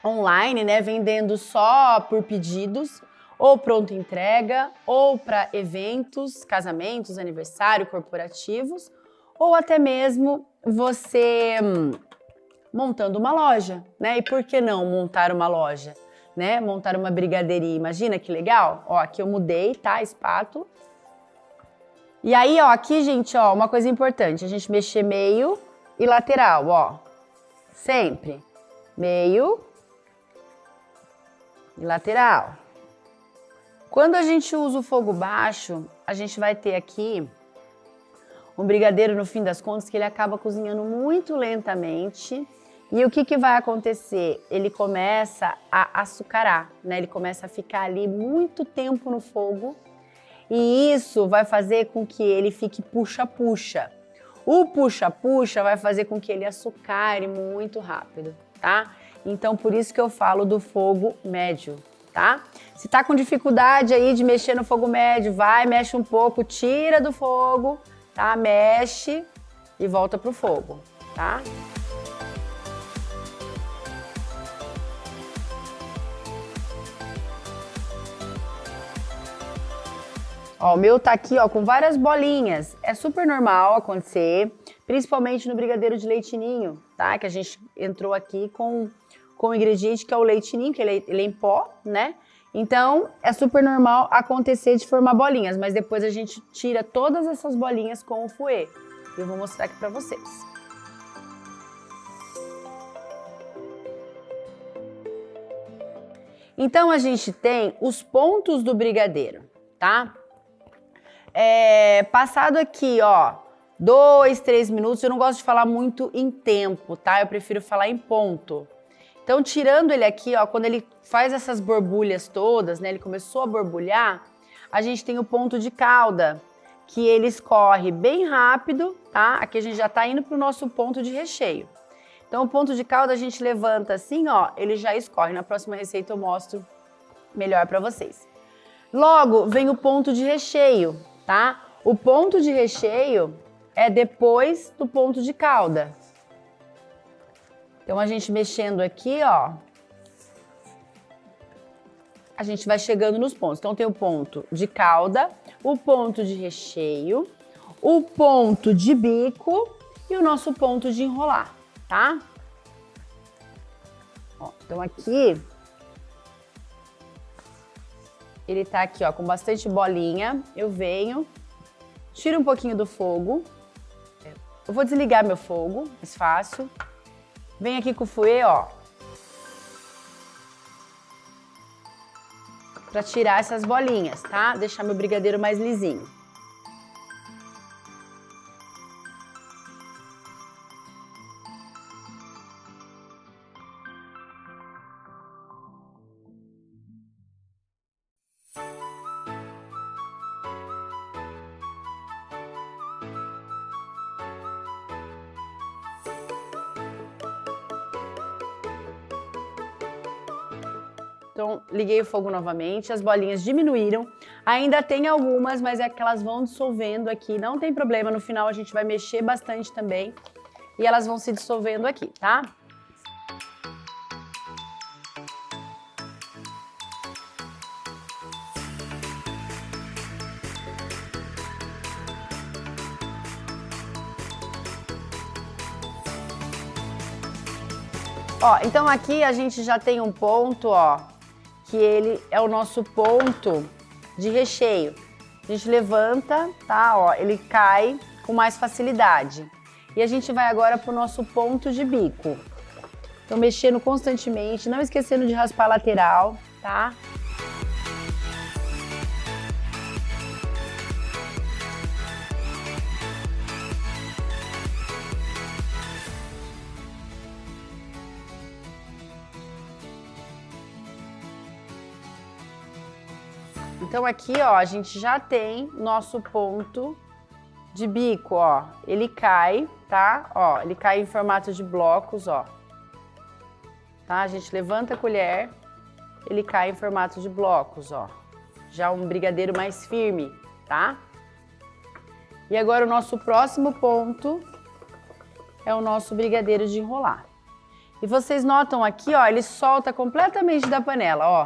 online, né, vendendo só por pedidos, ou pronta entrega, ou para eventos, casamentos, aniversário, corporativos, ou até mesmo você montando uma loja, né? E por que não montar uma loja? né, montar uma brigadeirinha. Imagina que legal? Ó, aqui eu mudei, tá, espátula. E aí, ó, aqui, gente, ó, uma coisa importante, a gente mexer meio e lateral, ó. Sempre. Meio e lateral. Quando a gente usa o fogo baixo, a gente vai ter aqui um brigadeiro, no fim das contas, que ele acaba cozinhando muito lentamente. E o que vai acontecer? Ele começa a açucarar, né? Ele começa a ficar ali muito tempo no fogo. E isso vai fazer com que ele fique puxa-puxa. O puxa-puxa vai fazer com que ele açucare muito rápido, tá? Então, por isso que eu falo do fogo médio, tá? Se tá com dificuldade aí de mexer no fogo médio, vai, mexe um pouco, tira do fogo, tá? Mexe e volta pro fogo, tá? Ó, o meu tá aqui, ó, com várias bolinhas. É super normal acontecer, principalmente no brigadeiro de leite ninho, tá? Que a gente entrou aqui com o ingrediente que é o leite ninho, que ele é em pó, né? Então, é super normal acontecer de formar bolinhas, mas depois a gente tira todas essas bolinhas com o fouet. Eu vou mostrar aqui pra vocês. Então, a gente tem os pontos do brigadeiro, tá? Passado aqui, ó, 2, 3 minutos, eu não gosto de falar muito em tempo, tá? Eu prefiro falar em ponto. Então, tirando ele aqui, ó, quando ele faz essas borbulhas todas, né, ele começou a borbulhar, a gente tem o ponto de calda, que ele escorre bem rápido, tá? Aqui a gente já tá indo pro nosso ponto de recheio. Então, o ponto de calda a gente levanta assim, ó, ele já escorre. Na próxima receita eu mostro melhor pra vocês. Logo, vem o ponto de recheio, tá? O ponto de recheio é depois do ponto de calda. Então, a gente mexendo aqui, ó, a gente vai chegando nos pontos. Então, tem o ponto de calda, o ponto de recheio, o ponto de bico e o nosso ponto de enrolar, tá? Ó, então, aqui, ele tá aqui, ó, com bastante bolinha. Eu venho, tiro um pouquinho do fogo. Eu vou desligar meu fogo, mais fácil. Venho aqui com o fouet, ó, pra tirar essas bolinhas, tá? Deixar meu brigadeiro mais lisinho. Então, liguei o fogo novamente, as bolinhas diminuíram. Ainda tem algumas, mas é que elas vão dissolvendo aqui, não tem problema. No final a gente vai mexer bastante também e elas vão se dissolvendo aqui, tá? Ó, então aqui a gente já tem um ponto, ó, que ele é o nosso ponto de recheio. A gente levanta, tá? Ó, ele cai com mais facilidade. E a gente vai agora pro nosso ponto de bico. Então, mexendo constantemente, não esquecendo de raspar a lateral, tá? Então aqui, ó, a gente já tem nosso ponto de bico, ó. Ele cai, tá? Ó, ele cai em formato de blocos, ó. Tá? A gente levanta a colher, ele cai em formato de blocos, ó. Já um brigadeiro mais firme, tá? E agora o nosso próximo ponto é o nosso brigadeiro de enrolar. E vocês notam aqui, ó, ele solta completamente da panela, ó.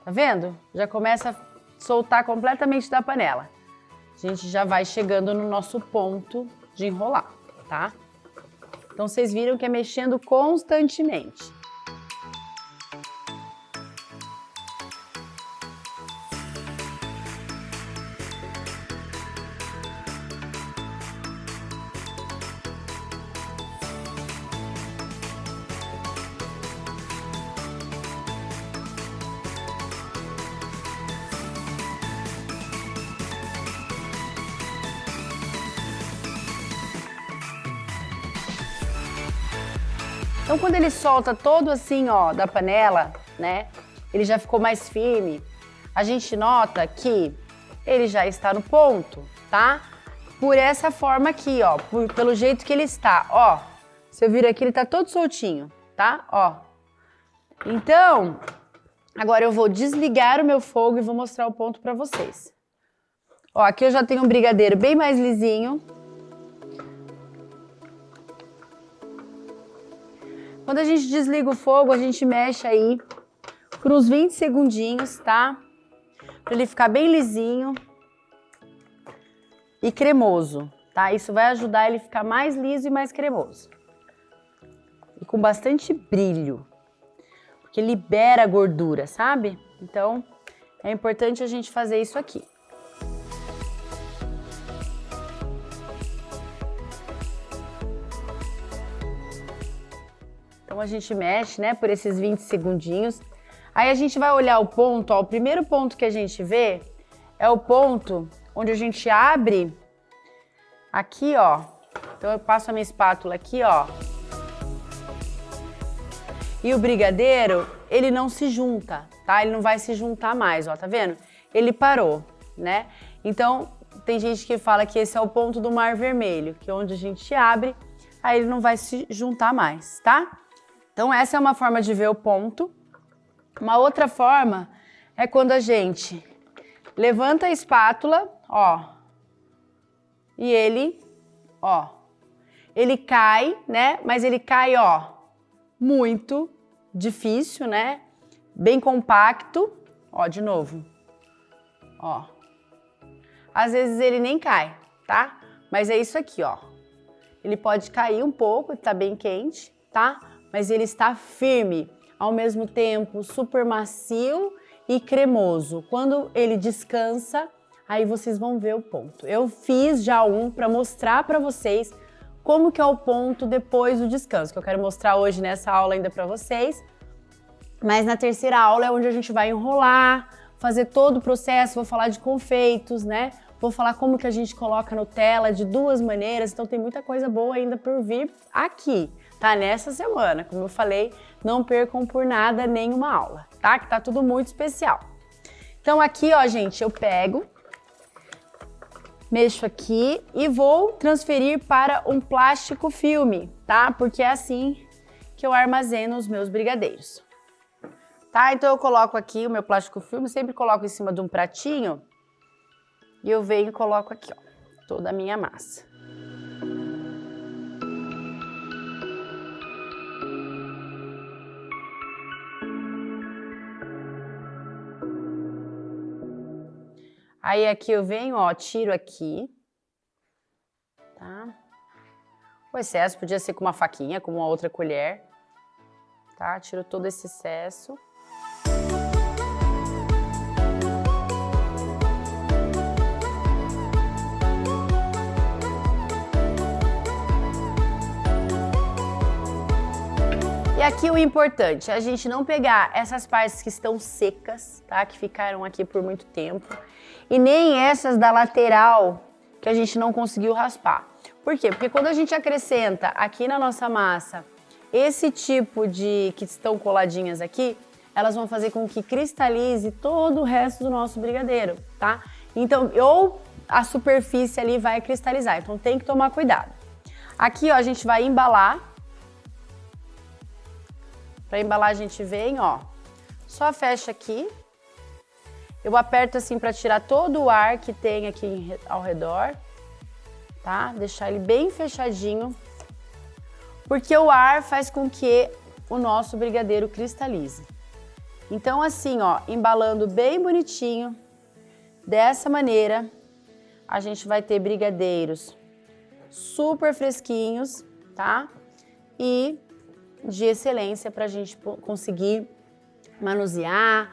Tá vendo? Já começa a soltar completamente da panela. A gente já vai chegando no nosso ponto de enrolar, tá? Então, vocês viram que é mexendo constantemente. Então, quando ele solta todo assim, ó, da panela, né? Ele já ficou mais firme. A gente nota que ele já está no ponto, tá? Por essa forma aqui, ó, pelo jeito que ele está, ó. Se eu vir aqui, ele tá todo soltinho, tá? Ó. Então, agora eu vou desligar o meu fogo e vou mostrar o ponto pra vocês. Ó, aqui eu já tenho um brigadeiro bem mais lisinho. Quando a gente desliga o fogo, a gente mexe aí por uns 20 segundinhos, tá? Pra ele ficar bem lisinho e cremoso, tá? Isso vai ajudar ele a ficar mais liso e mais cremoso. E com bastante brilho, porque libera a gordura, sabe? Então, é importante a gente fazer isso aqui. Então, a gente mexe, né, por esses 20 segundinhos. Aí a gente vai olhar o ponto, ó, o primeiro ponto que a gente vê é o ponto onde a gente abre aqui, ó. Então eu passo a minha espátula aqui, ó. E o brigadeiro, ele não se junta, tá? Ele não vai se juntar mais, ó, tá vendo? Ele parou, né? Então, tem gente que fala que esse é o ponto do Mar Vermelho, que é onde a gente abre, aí ele não vai se juntar mais, tá? Então essa é uma forma de ver o ponto. Uma outra forma é quando a gente levanta a espátula, ó, e ele, ó, ele cai, né? Mas ele cai, ó, muito difícil, né? Bem compacto, ó, de novo, ó. Às vezes ele nem cai, tá? Mas é isso aqui, ó. Ele pode cair um pouco, tá bem quente, tá? Mas ele está firme. Ao mesmo tempo super macio e cremoso. Quando ele descansa, aí vocês vão ver o ponto. Eu fiz já um para mostrar para vocês como que é o ponto depois do descanso, que eu quero mostrar hoje nessa aula ainda para vocês. Mas na terceira aula é onde a gente vai enrolar, fazer todo o processo, vou falar de confeitos, né? Vou falar como que a gente coloca Nutella de duas maneiras, então tem muita coisa boa ainda por vir aqui, tá? Nessa semana, como eu falei, não percam por nada nenhuma aula, tá? Que tá tudo muito especial. Então aqui, ó, gente, eu pego, mexo aqui e vou transferir para um plástico filme, tá? Porque é assim que eu armazeno os meus brigadeiros. Tá? Então eu coloco aqui o meu plástico filme, sempre coloco em cima de um pratinho e eu venho e coloco aqui, ó, toda a minha massa. Aí aqui eu venho, ó, tiro aqui, tá? O excesso podia ser com uma faquinha, com uma outra colher, tá? Tiro todo esse excesso. E aqui o importante é a gente não pegar essas partes que estão secas, tá? Que ficaram aqui por muito tempo. E nem essas da lateral que a gente não conseguiu raspar. Por quê? Porque quando a gente acrescenta aqui na nossa massa esse tipo de que estão coladinhas aqui, elas vão fazer com que cristalize todo o resto do nosso brigadeiro, tá? Então, ou a superfície ali vai cristalizar, então tem que tomar cuidado. Aqui, ó, a gente vai embalar. Para embalar a gente vem, ó, só fecha aqui. Eu aperto assim para tirar todo o ar que tem aqui ao redor, tá? Deixar ele bem fechadinho, porque o ar faz com que o nosso brigadeiro cristalize. Então assim, ó, embalando bem bonitinho, dessa maneira, a gente vai ter brigadeiros super fresquinhos, tá? E de excelência para a gente conseguir manusear,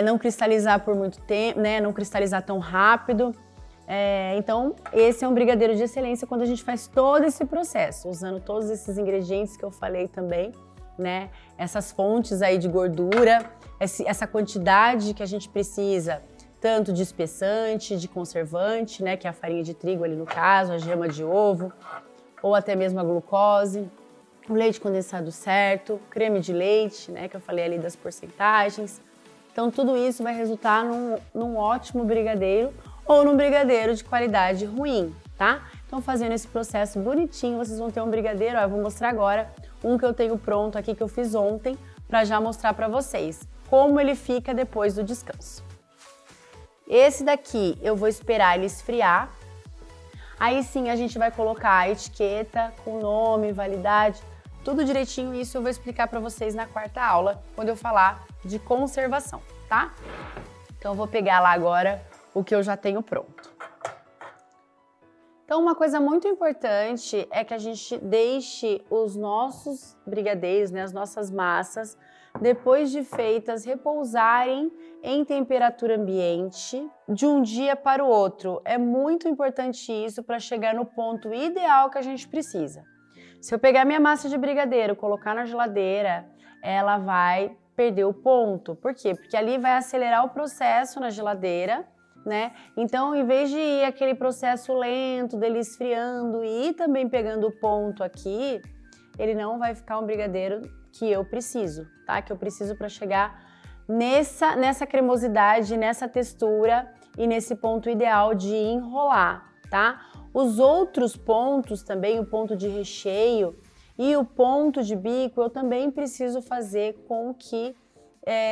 não cristalizar por muito tempo, né? Não cristalizar tão rápido. Então, esse é um brigadeiro de excelência quando a gente faz todo esse processo, usando todos esses ingredientes que eu falei também, né? Essas fontes aí de gordura, essa quantidade que a gente precisa, tanto de espessante, de conservante, né? Que é a farinha de trigo ali no caso, a gema de ovo, ou até mesmo a glucose. o leite condensado certo, creme de leite, né, que eu falei ali das porcentagens. Então tudo isso vai resultar num ótimo brigadeiro ou num brigadeiro de qualidade ruim, tá? Então fazendo esse processo bonitinho, vocês vão ter um brigadeiro, ó, eu vou mostrar agora um que eu tenho pronto aqui que eu fiz ontem para já mostrar para vocês como ele fica depois do descanso. Esse daqui eu vou esperar ele esfriar. Aí sim a gente vai colocar a etiqueta com nome, validade, tudo direitinho. Isso eu vou explicar para vocês na quarta aula, quando eu falar de conservação, tá? Então eu vou pegar lá agora o que eu já tenho pronto. Então uma coisa muito importante é que a gente deixe os nossos brigadeiros, né, as nossas massas, depois de feitas, repousarem em temperatura ambiente de um dia para o outro. É muito importante isso para chegar no ponto ideal que a gente precisa. Se eu pegar minha massa de brigadeiro, colocar na geladeira, ela vai perder o ponto. Por quê? Porque ali vai acelerar o processo na geladeira, né? Então, em vez de ir aquele processo lento dele esfriando e ir também pegando o ponto aqui, ele não vai ficar um brigadeiro que eu preciso, tá? Que eu preciso para chegar nessa cremosidade, nessa textura e nesse ponto ideal de enrolar, tá? Os outros pontos também, o ponto de recheio e o ponto de bico, eu também preciso fazer com que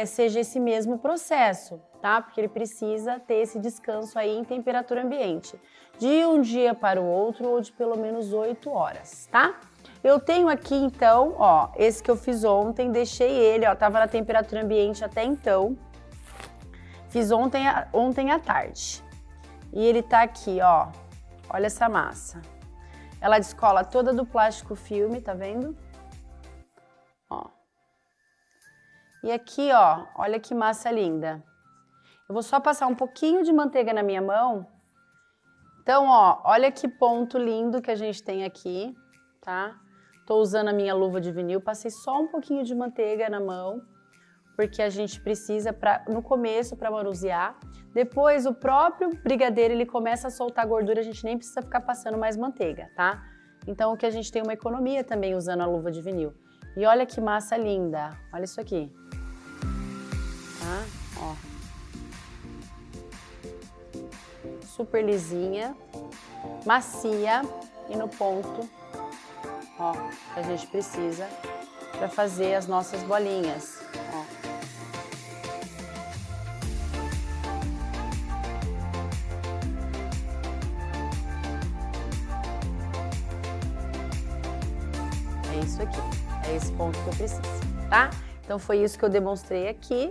seja esse mesmo processo, tá? Porque ele precisa ter esse descanso aí em temperatura ambiente, de um dia para o outro ou de pelo menos 8 horas, tá? Eu tenho aqui então, ó, esse que eu fiz ontem, deixei ele, ó, tava na temperatura ambiente até então. Fiz ontem à tarde. E ele tá aqui, ó, olha essa massa. Ela descola toda do plástico filme, tá vendo? Ó. E aqui, ó, olha que massa linda. Eu vou só passar um pouquinho de manteiga na minha mão. Então, ó, olha que ponto lindo que a gente tem aqui, tá? Tô usando a minha luva de vinil, passei só um pouquinho de manteiga na mão, porque a gente precisa no começo para manusear. Depois o próprio brigadeiro ele começa a soltar gordura, a gente nem precisa ficar passando mais manteiga, tá? Então o que a gente tem uma economia também usando a luva de vinil. E olha que massa linda, olha isso aqui. Tá? Ó. Super lisinha, macia e no ponto, ó, que a gente precisa para fazer as nossas bolinhas, ó. É isso aqui, é esse ponto que eu preciso, tá? Então foi isso que eu demonstrei aqui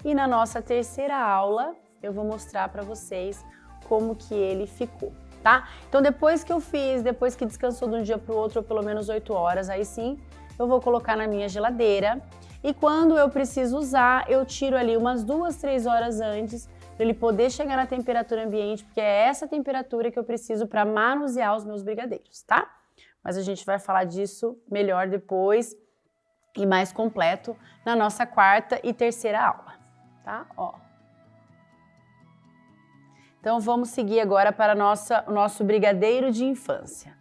e na nossa terceira aula eu vou mostrar para vocês como que ele ficou, tá? Então depois que eu fiz, depois que descansou de um dia para o outro, ou pelo menos 8 horas, aí sim eu vou colocar na minha geladeira e quando eu preciso usar, eu tiro ali umas 2, 3 horas antes para ele poder chegar na temperatura ambiente, porque é essa temperatura que eu preciso para manusear os meus brigadeiros, tá? Mas a gente vai falar disso melhor depois e mais completo na nossa quarta e terceira aula, tá? Ó. Então vamos seguir agora para o nosso brigadeiro de infância.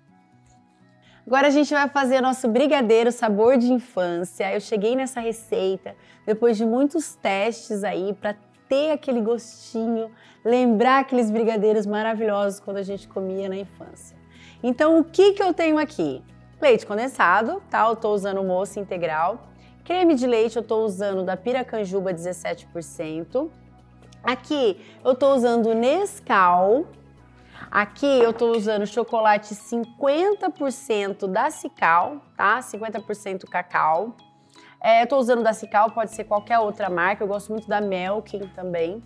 Agora a gente vai fazer nosso brigadeiro sabor de infância. Eu cheguei nessa receita depois de muitos testes aí para ter aquele gostinho, lembrar aqueles brigadeiros maravilhosos quando a gente comia na infância. Então o que eu tenho aqui? Leite condensado, tá? Eu tô usando o moça integral. Creme de leite eu tô usando da Piracanjuba 17%. Aqui eu tô usando Nescau. Aqui eu tô usando chocolate 50% da Cical, tá? 50% cacau. Eu tô usando da Cical, pode ser qualquer outra marca. Eu gosto muito da Melkin também.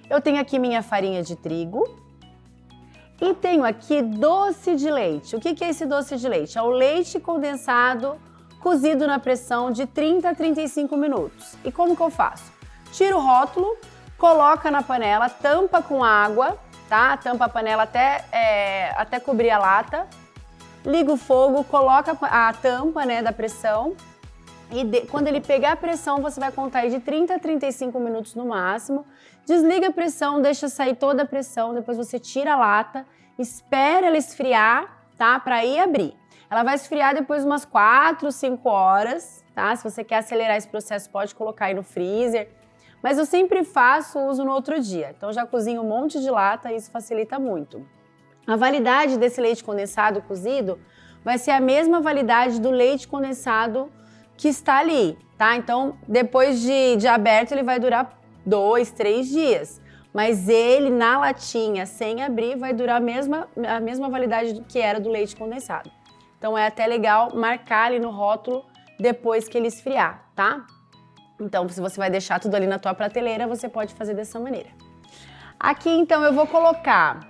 Eu tenho aqui minha farinha de trigo. E tenho aqui doce de leite. O que é esse doce de leite? É o leite condensado cozido na pressão de 30 a 35 minutos. E como que eu faço? Tira o rótulo, coloca na panela, tampa com água, tá? Tampa a panela até cobrir a lata. Liga o fogo, coloca a tampa, né, da pressão. E quando ele pegar a pressão, você vai contar aí de 30 a 35 minutos no máximo. Desliga a pressão, deixa sair toda a pressão, depois você tira a lata, espera ela esfriar, tá? Para ir abrir. Ela vai esfriar depois de umas 4, 5 horas, tá? Se você quer acelerar esse processo, pode colocar aí no freezer. Mas eu sempre faço uso no outro dia. Então já cozinho um monte de lata e isso facilita muito. A validade desse leite condensado cozido vai ser a mesma validade do leite condensado que está ali, tá? Então, depois de aberto, ele vai durar 2, 3 dias. Mas ele, na latinha, sem abrir, vai durar a mesma validade que era do leite condensado. Então, é até legal marcar ali no rótulo depois que ele esfriar, tá? Então, se você vai deixar tudo ali na tua prateleira, você pode fazer dessa maneira. Aqui, então, eu vou colocar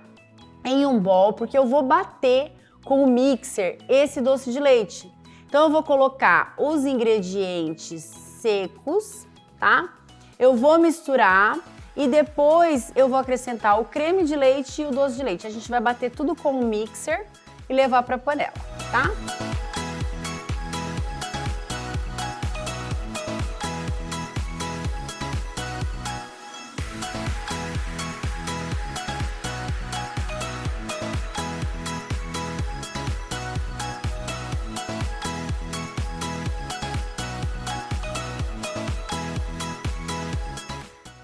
em um bowl, porque eu vou bater com o mixer esse doce de leite. Então, eu vou colocar os ingredientes secos, tá? Eu vou misturar e depois eu vou acrescentar o creme de leite e o doce de leite. A gente vai bater tudo com o mixer e levar para a panela, tá?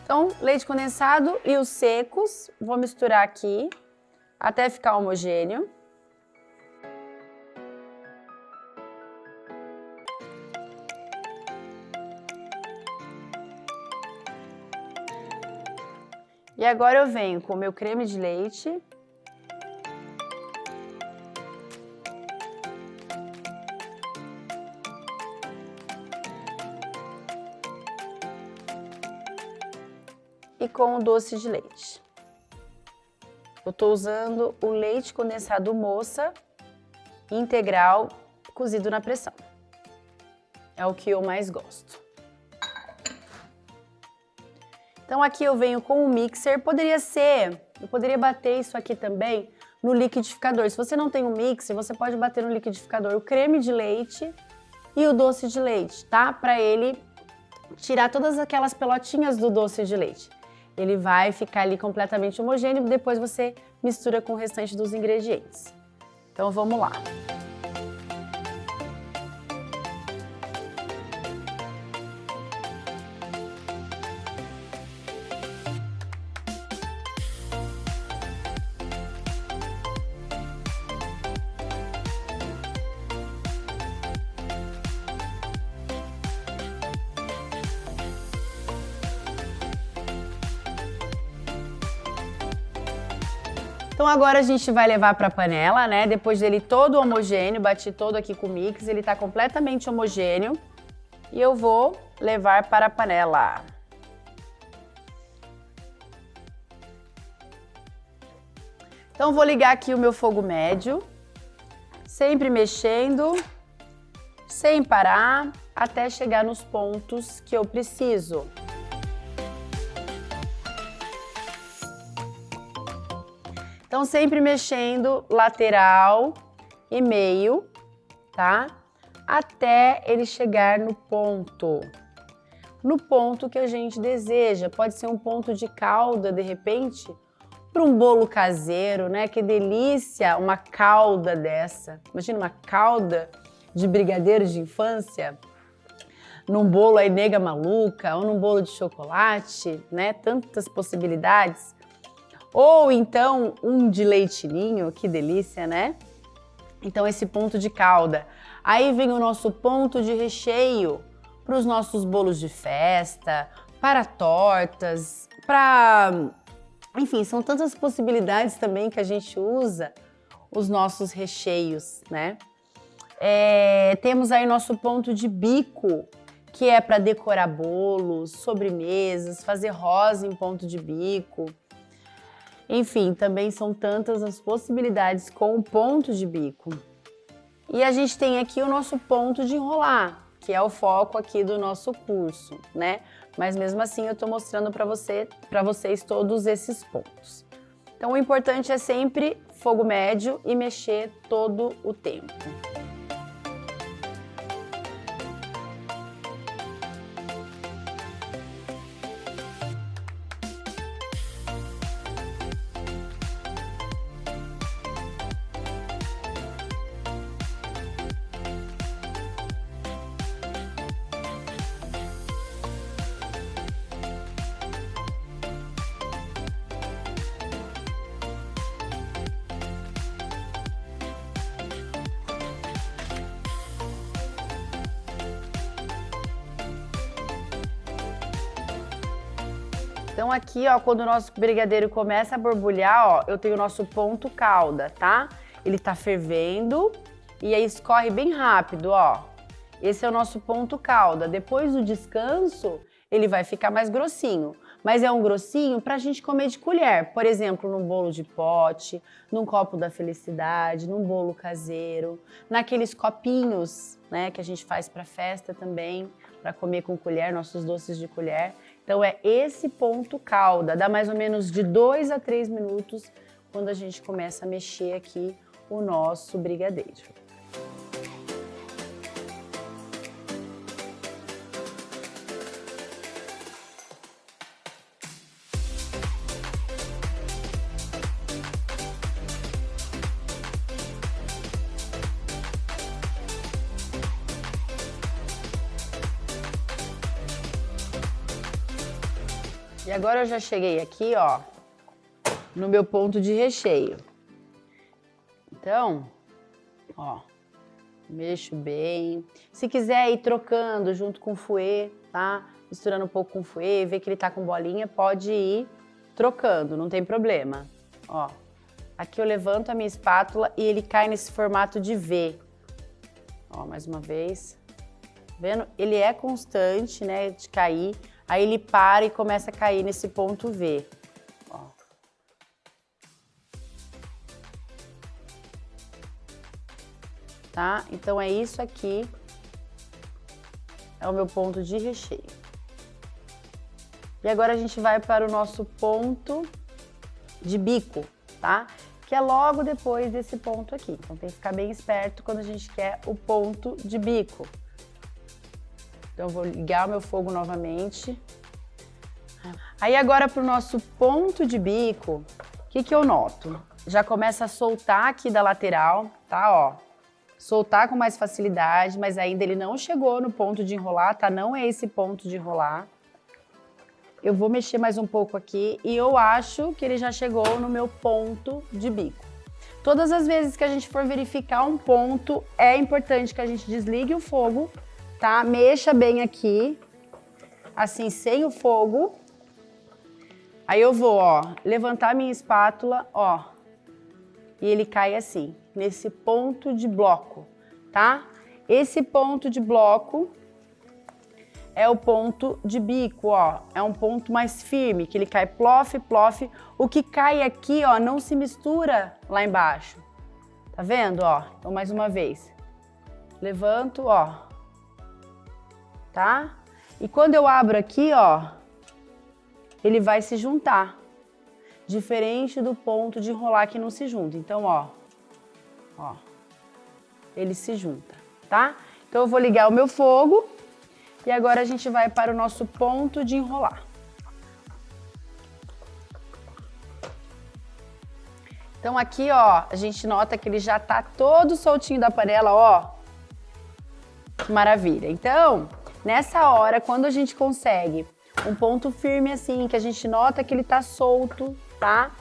Então, leite condensado e os secos, vou misturar aqui até ficar homogêneo. E agora eu venho com o meu creme de leite. E com o doce de leite. Eu tô usando o leite condensado moça integral cozido na pressão. É o que eu mais gosto. Então aqui eu venho com o mixer, eu poderia bater isso aqui também no liquidificador. Se você não tem um mixer, você pode bater no liquidificador o creme de leite e o doce de leite, tá? Para ele tirar todas aquelas pelotinhas do doce de leite. Ele vai ficar ali completamente homogêneo e depois você mistura com o restante dos ingredientes. Então vamos lá. Então agora a gente vai levar para a panela, né? Depois dele todo homogêneo, bati todo aqui com o mix, ele tá completamente homogêneo. E eu vou levar para a panela. Então vou ligar aqui o meu fogo médio, sempre mexendo, sem parar, até chegar nos pontos que eu preciso. Então, sempre mexendo lateral e meio, tá? Até ele chegar no ponto que a gente deseja. Pode ser um ponto de calda, de repente, para um bolo caseiro, né? Que delícia uma calda dessa. Imagina uma calda de brigadeiro de infância num bolo aí nega maluca ou num bolo de chocolate, né? Tantas possibilidades. Ou então um de leite ninho, que delícia, né? Então esse ponto de calda. Aí vem o nosso ponto de recheio para os nossos bolos de festa, para tortas, para... Enfim, são tantas possibilidades também que a gente usa os nossos recheios, né? Temos aí nosso ponto de bico, que é para decorar bolos, sobremesas, fazer rosa em ponto de bico. Enfim, também são tantas as possibilidades com o ponto de bico. E a gente tem aqui o nosso ponto de enrolar, que é o foco aqui do nosso curso, né? Mas mesmo assim eu tô mostrando para vocês todos esses pontos. Então o importante é sempre fogo médio e mexer todo o tempo. Então aqui, ó, quando o nosso brigadeiro começa a borbulhar, ó, eu tenho o nosso ponto calda, tá? Ele tá fervendo e aí escorre bem rápido, ó. Esse é o nosso ponto calda. Depois do descanso, ele vai ficar mais grossinho. Mas é um grossinho pra gente comer de colher. Por exemplo, num bolo de pote, num copo da felicidade, num bolo caseiro, naqueles copinhos, né, que a gente faz pra festa também, pra comer com colher, nossos doces de colher. Então é esse ponto calda, dá mais ou menos de 2 a 3 minutos quando a gente começa a mexer aqui o nosso brigadeiro. E agora eu já cheguei aqui, ó, no meu ponto de recheio. Então, ó, mexo bem. Se quiser ir trocando junto com o fouet, tá? Misturando um pouco com o fouet, ver que ele tá com bolinha, pode ir trocando, não tem problema. Ó, aqui eu levanto a minha espátula e ele cai nesse formato de V. Ó, mais uma vez. Vendo? Ele é constante, né, de cair. Aí ele para e começa a cair nesse ponto V. Ó. Tá? Então é isso aqui. É o meu ponto de recheio. E agora a gente vai para o nosso ponto de bico, tá? Que é logo depois desse ponto aqui. Então tem que ficar bem esperto quando a gente quer o ponto de bico. Então eu vou ligar o meu fogo novamente. Aí agora para o nosso ponto de bico, o que eu noto? Já começa a soltar aqui da lateral, tá? Ó, soltar com mais facilidade, mas ainda ele não chegou no ponto de enrolar, tá? Não é esse ponto de enrolar. Eu vou mexer mais um pouco aqui e eu acho que ele já chegou no meu ponto de bico. Todas as vezes que a gente for verificar um ponto, é importante que a gente desligue o fogo, tá? Mexa bem aqui, assim, sem o fogo. Aí eu vou, ó, levantar minha espátula, ó, e ele cai assim, nesse ponto de bloco, tá? Esse ponto de bloco é o ponto de bico, ó, é um ponto mais firme, que ele cai plof, plof. O que cai aqui, ó, não se mistura lá embaixo, tá vendo, ó? Então, mais uma vez, levanto, ó, tá? E quando eu abro aqui, ó, ele vai se juntar, diferente do ponto de enrolar que não se junta. Então, ó, ele se junta, tá? Então eu vou ligar o meu fogo e agora a gente vai para o nosso ponto de enrolar. Então aqui, ó, a gente nota que ele já tá todo soltinho da panela, ó. Que maravilha. Então, nessa hora, quando a gente consegue um ponto firme assim, que a gente nota que ele tá solto, tá?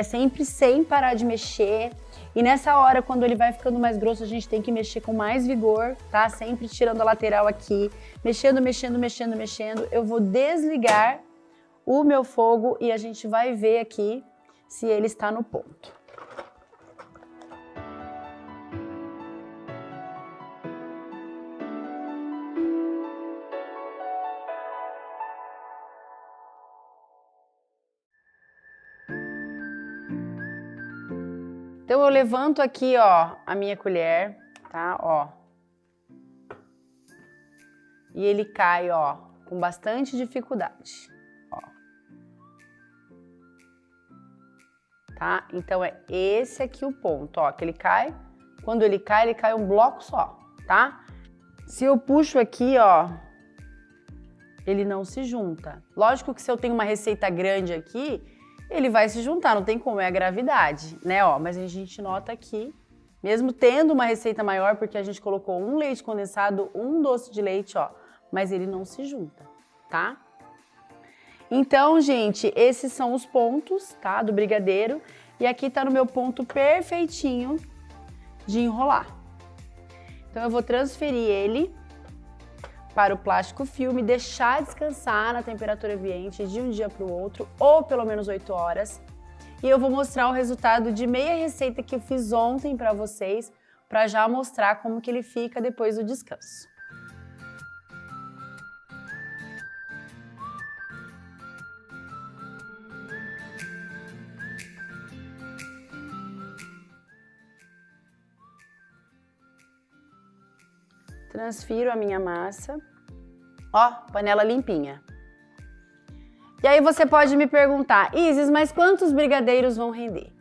Sempre sem parar de mexer. E nessa hora, quando ele vai ficando mais grosso, a gente tem que mexer com mais vigor, tá? Sempre tirando a lateral aqui, mexendo, mexendo, mexendo, mexendo. Eu vou desligar o meu fogo e a gente vai ver aqui se ele está no ponto. Então eu levanto aqui, ó, a minha colher, tá, ó. E ele cai, ó, com bastante dificuldade, ó. Tá? Então é esse aqui o ponto, ó, que ele cai. Quando ele cai um bloco só, tá? Se eu puxo aqui, ó, ele não se junta. Lógico que se eu tenho uma receita grande aqui, ele vai se juntar, não tem como, é a gravidade, né, ó, mas a gente nota aqui, mesmo tendo uma receita maior, porque a gente colocou um leite condensado, um doce de leite, ó, mas ele não se junta, tá? Então, gente, esses são os pontos, tá, do brigadeiro, e aqui tá no meu ponto perfeitinho de enrolar. Então, eu vou transferir ele para o plástico filme, deixar descansar na temperatura ambiente de um dia para o outro, ou pelo menos 8 horas. E eu vou mostrar o resultado de meia receita que eu fiz ontem para vocês, para já mostrar como que ele fica depois do descanso. Transfiro a minha massa. Ó, panela limpinha. E aí você pode me perguntar, Isis, mas quantos brigadeiros vão render?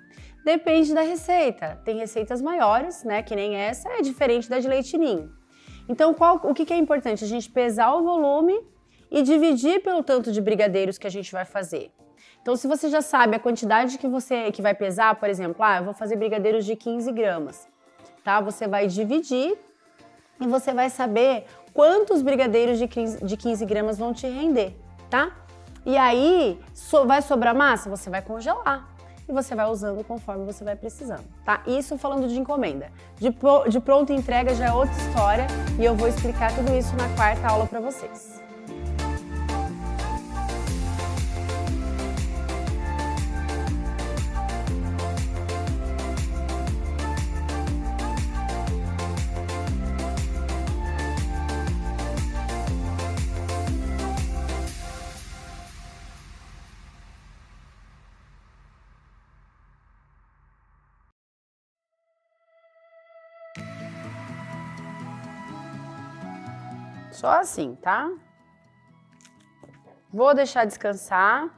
Depende da receita. Tem receitas maiores, né, que nem essa, é diferente da de leite ninho. Então, o que é importante? A gente pesar o volume e dividir pelo tanto de brigadeiros que a gente vai fazer. Então, se você já sabe a quantidade que vai pesar, por exemplo, eu vou fazer brigadeiros de 15 gramas, tá? Você vai dividir e você vai saber quantos brigadeiros de 15 gramas vão te render, tá? E aí, vai sobrar massa? Você vai congelar e você vai usando conforme você vai precisando, tá? Isso falando de encomenda. De pronta entrega já é outra história e eu vou explicar tudo isso na quarta aula para vocês. Só assim, tá? Vou deixar descansar.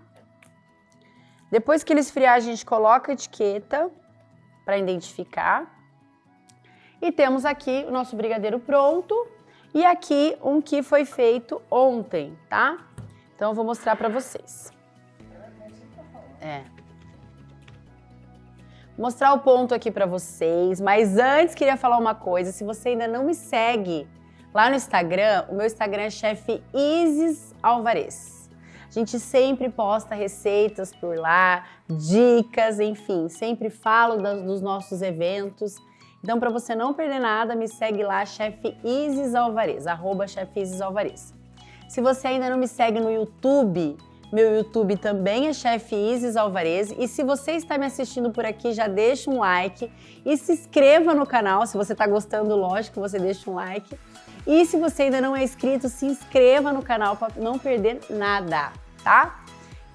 Depois que ele esfriar, a gente coloca a etiqueta para identificar. E temos aqui o nosso brigadeiro pronto. E aqui um que foi feito ontem, tá? Então eu vou mostrar para vocês. Vou mostrar o ponto aqui para vocês. Mas antes, queria falar uma coisa. Se você ainda não me segue lá no Instagram, o meu Instagram é Chef Isis Alvarez. A gente sempre posta receitas por lá, dicas, enfim, sempre falo dos nossos eventos. Então, para você não perder nada, me segue lá, Chef Isis Alvarez, @Chef Isis Alvarez. Se você ainda não me segue no YouTube, meu YouTube também é Chef Isis Alvarez. E se você está me assistindo por aqui, já deixa um like e se inscreva no canal. Se você está gostando, lógico, você deixa um like. E se você ainda não é inscrito, se inscreva no canal para não perder nada, tá?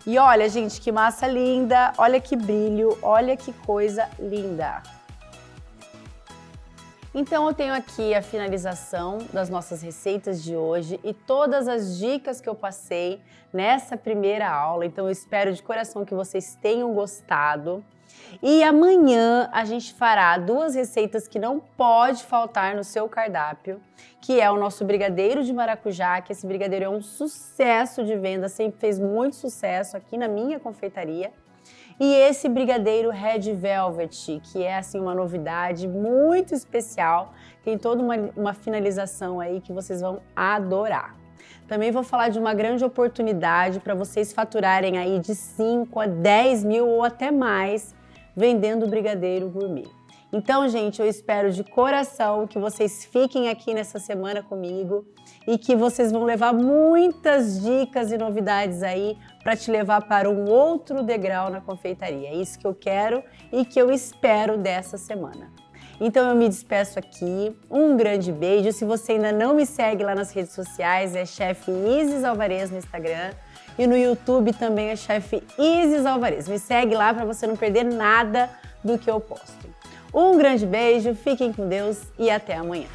E olha, gente, que massa linda, olha que brilho, olha que coisa linda. Então eu tenho aqui a finalização das nossas receitas de hoje e todas as dicas que eu passei nessa primeira aula. Então eu espero de coração que vocês tenham gostado. E amanhã a gente fará 2 receitas que não pode faltar no seu cardápio, que é o nosso brigadeiro de maracujá, que esse brigadeiro é um sucesso de venda, sempre fez muito sucesso aqui na minha confeitaria. E esse brigadeiro Red Velvet, que é assim uma novidade muito especial, tem toda uma finalização aí que vocês vão adorar. Também vou falar de uma grande oportunidade para vocês faturarem aí de 5 a 10 mil ou até mais vendendo brigadeiro gourmet. Então, gente, eu espero de coração que vocês fiquem aqui nessa semana comigo e que vocês vão levar muitas dicas e novidades aí para te levar para um outro degrau na confeitaria. É isso que eu quero e que eu espero dessa semana. Então eu me despeço aqui, um grande beijo. Se você ainda não me segue lá nas redes sociais, é Chef Isis Alvarez no Instagram e no YouTube também é Chef Isis Alvarez. Me segue lá para você não perder nada do que eu posto. Um grande beijo, fiquem com Deus e até amanhã.